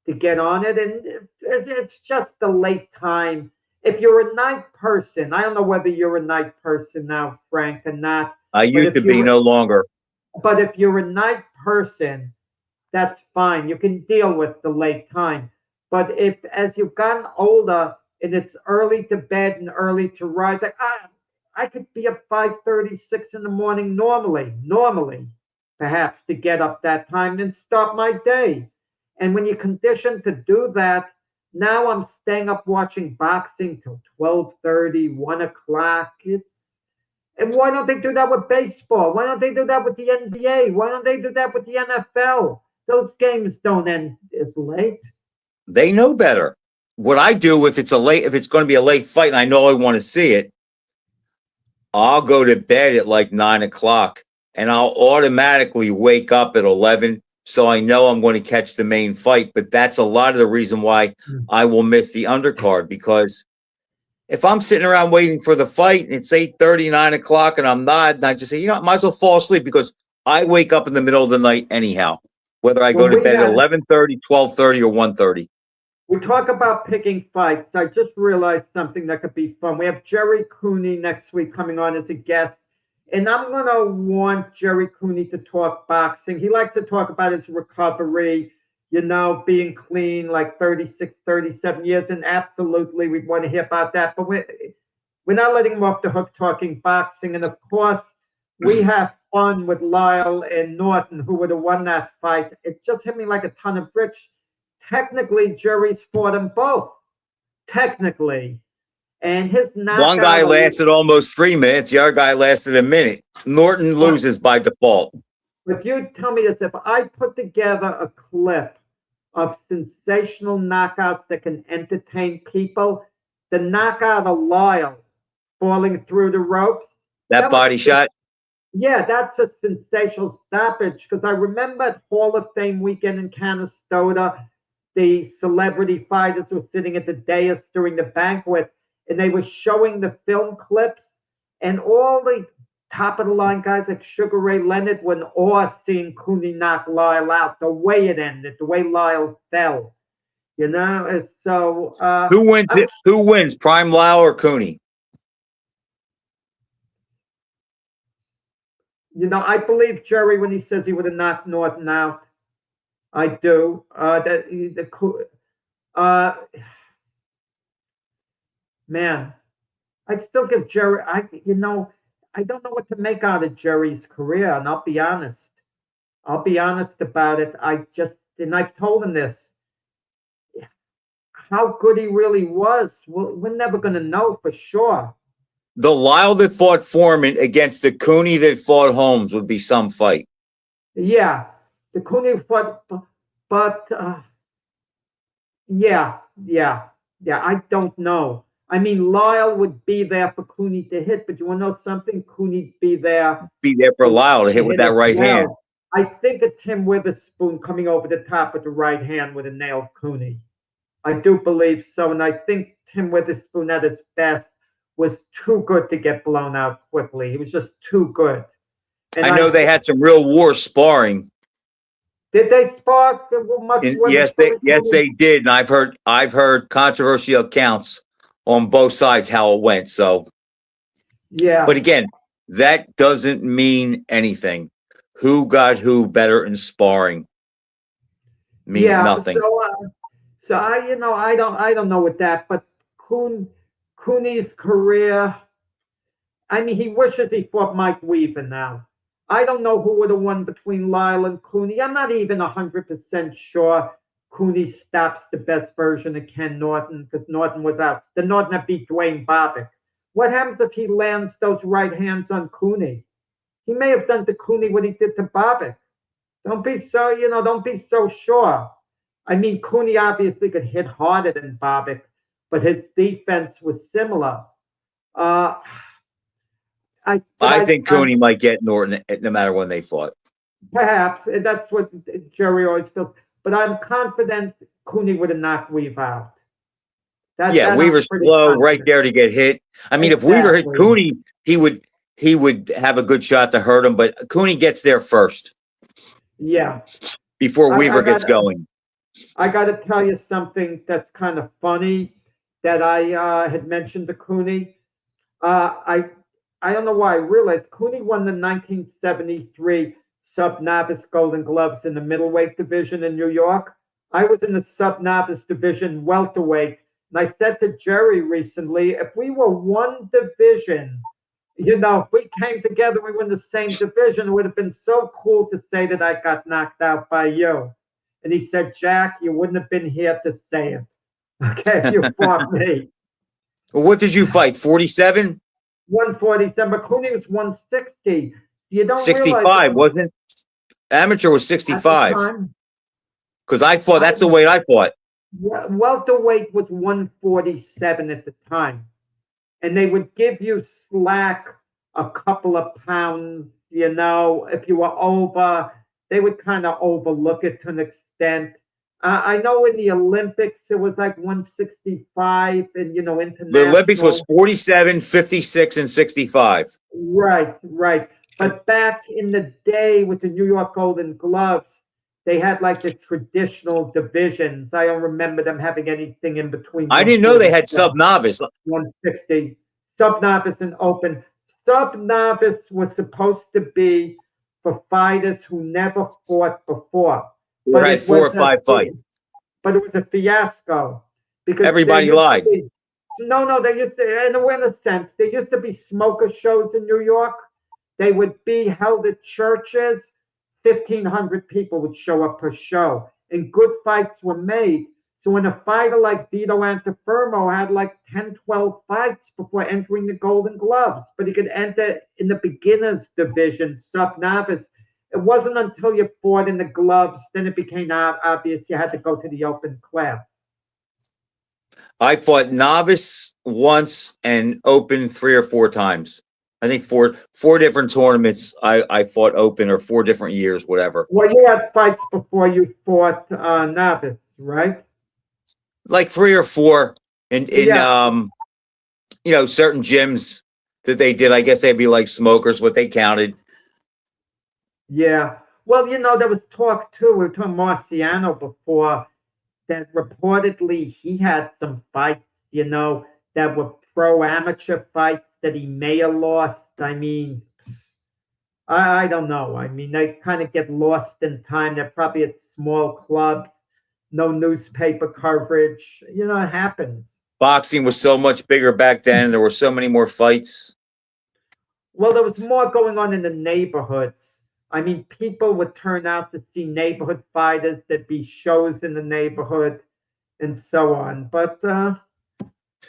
[SPEAKER 3] to get on it. And it's just a late time. If you're a night person, I don't know whether you're a night person now, Frank, or not.
[SPEAKER 2] I used to be, no longer.
[SPEAKER 3] But if you're a night person, that's fine. You can deal with the late time. But if, as you've gotten older and it's early to bed and early to rise, like, I could be up 5:36 in the morning normally, perhaps to get up that time and start my day. And when you're conditioned to do that, now I'm staying up watching boxing till 12:30, 1 o'clock. And why don't they do that with baseball? Why don't they do that with the NBA? Why don't they do that with the NFL? Those games don't end as late.
[SPEAKER 2] They know better. What I do, if it's going to be a late fight and I know I want to see it, I'll go to bed at like 9 o'clock and I'll automatically wake up at 11. So I know I'm going to catch the main fight. But that's a lot of the reason why I will miss the undercard, because if I'm sitting around waiting for the fight and it's 8:30, 9 o'clock and I'm not, and I just say, I might as well fall asleep, because I wake up in the middle of the night anyhow, whether I go to bed at 11:30, 12:30, or 1:30.
[SPEAKER 3] We talk about picking fights. I just realized something that could be fun. We have Jerry Cooney next week coming on as a guest. And I'm going to want Jerry Cooney to talk boxing. He likes to talk about his recovery, being clean, like 36, 37 years. And absolutely, we'd want to hear about that. But we're not letting him off the hook talking boxing. And of course, we have fun with Lyle and Norton, who would have won that fight. It just hit me like a ton of bricks. Technically, Jerry's fought them both. Technically. And his knockout.
[SPEAKER 2] One guy lasted almost 3 minutes. The other guy lasted a minute. Norton loses by default.
[SPEAKER 3] If you tell me this, if I put together a clip of sensational knockouts that can entertain people, the knockout of Lyle falling through the ropes.
[SPEAKER 2] That body shot?
[SPEAKER 3] Yeah, that's a sensational stoppage, because I remember at Hall of Fame weekend in Canastota, the celebrity fighters were sitting at the dais during the banquet, and they were showing the film clips, and all the top of the line guys like Sugar Ray Leonard were in awe seeing Cooney knock Lyle out, the way it ended, the way Lyle fell. So
[SPEAKER 2] who wins, Prime Lyle or Cooney?
[SPEAKER 3] I believe Jerry when he says he would have knocked Norton out. I do. Man, I'd still give Jerry. I don't know what to make out of Jerry's career, and I'll be honest. I'll be honest about it. I've told him this. How good he really was, we're never going to know for sure.
[SPEAKER 2] The Lyle that fought Foreman against the Cooney that fought Holmes would be some fight.
[SPEAKER 3] Yeah, the Cooney fought, but yeah. I don't know. I mean, Lyle would be there for Cooney to hit, but you want to know something? Cooney'd be there
[SPEAKER 2] for Lyle to hit with that right hand.
[SPEAKER 3] I think of Tim Witherspoon coming over the top with the right hand would have nailed Cooney. I do believe so, and I think Tim Witherspoon at his best was too good to get blown out quickly. He was just too good. And
[SPEAKER 2] I know they had some real war sparring.
[SPEAKER 3] Did they spark much?
[SPEAKER 2] Yes, they did. And I've heard controversial accounts on both sides how it went. So,
[SPEAKER 3] Yeah.
[SPEAKER 2] but again, that doesn't mean anything. Who got who better in sparring means nothing.
[SPEAKER 3] So I don't know with that, but Cooney's career. I mean, he wishes he fought Mike Weaver now. I don't know who would have won between Lyle and Cooney. I'm not even 100% sure Cooney stops the best version of Ken Norton because Norton was out. The Norton that beat Dwayne Bobbitt. What happens if he lands those right hands on Cooney? He may have done to Cooney what he did to Bobbitt. Don't be so sure. I mean, Cooney obviously could hit harder than Bobbitt, but his defense was similar.
[SPEAKER 2] I think Cooney might get Norton no matter when they fought.
[SPEAKER 3] Perhaps. That's what Jerry always feels. But I'm confident Cooney would have knocked Weaver out.
[SPEAKER 2] Weaver's slow right there to get hit. I mean, if Weaver hit Cooney, he would have a good shot to hurt him, but Cooney gets there first.
[SPEAKER 3] Yeah.
[SPEAKER 2] Before Weaver gets going.
[SPEAKER 3] I got to tell you something that's kind of funny that I had mentioned to Cooney. I don't know why I realized Cooney won the 1973 sub-novice Golden Gloves in the middleweight division in New York. I was in the sub-novice division welterweight, and I said to Jerry recently, if we were one division, if we came together, we were in the same division, it would have been so cool to say that I got knocked out by you. And he said, Jack, you wouldn't have been here to say it. Okay, if you fought me.
[SPEAKER 2] Well, what did you fight? 47?
[SPEAKER 3] 147, but Cooney was 160. You don't
[SPEAKER 2] 65, wasn't it? Amateur was 65. Because I fought, that's the weight I fought.
[SPEAKER 3] Welterweight was 147 at the time. And they would give you slack a couple of pounds, if you were over, they would kind of overlook it to an extent. I know in the Olympics, it was like 165 and, international.
[SPEAKER 2] The Olympics was 47, 56, and 65.
[SPEAKER 3] Right. But back in the day with the New York Golden Gloves, they had like the traditional divisions. I don't remember them having anything in between.
[SPEAKER 2] I didn't know they had sub-novice.
[SPEAKER 3] 160, sub-novice and open. Sub-novice was supposed to be for fighters who never fought before.
[SPEAKER 2] But had 4 or 5 fights.
[SPEAKER 3] But it was a fiasco. Because
[SPEAKER 2] everybody lied.
[SPEAKER 3] No, they used to, in a sense, there used to be smoker shows in New York. They would be held at churches. 1,500 people would show up per show. And good fights were made. So when a fighter like Vito Antuofermo had like 10, 12 fights before entering the Golden Gloves, but he could enter in the beginners division, sub-novice. It wasn't until you fought in the gloves, then it became obvious you had to go to the open class.
[SPEAKER 2] I fought novice once and open 3 or 4 times. I think four different tournaments I fought open, or 4 different years, whatever.
[SPEAKER 3] Well, you had fights before you fought novice, right?
[SPEAKER 2] Like 3 or 4 in certain gyms that they did. I guess they'd be like smokers, what they counted.
[SPEAKER 3] Yeah. Well, there was talk too. We were talking Marciano before, that reportedly he had some fights, that were pro-amateur fights that he may have lost. I mean, I don't know. I mean, they kind of get lost in time. They're probably at small clubs, no newspaper coverage. It happens.
[SPEAKER 2] Boxing was so much bigger back then. There were so many more fights.
[SPEAKER 3] Well, there was more going on in the neighborhoods. I mean, people would turn out to see neighborhood fighters. There'd be shows in the neighborhood and so on. But,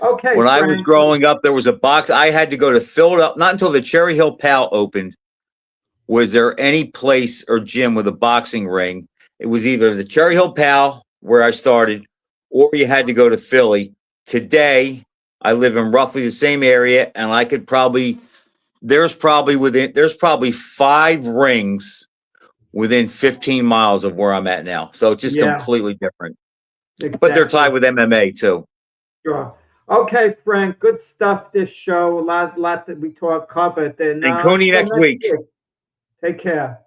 [SPEAKER 3] okay.
[SPEAKER 2] When I was growing up, there was a box. I had to go to Philadelphia. Not until the Cherry Hill Pal opened was there any place or gym with a boxing ring. It was either the Cherry Hill Pal, where I started, or you had to go to Philly. Today, I live in roughly the same area, and I could probably... There's probably 5 rings within 15 miles of where I'm at now. So it's just completely different. Exactly. But they're tied with MMA too.
[SPEAKER 3] Sure. Okay, Frank. Good stuff. This show, a lot that we covered. And
[SPEAKER 2] Cooney next week.
[SPEAKER 3] Take care.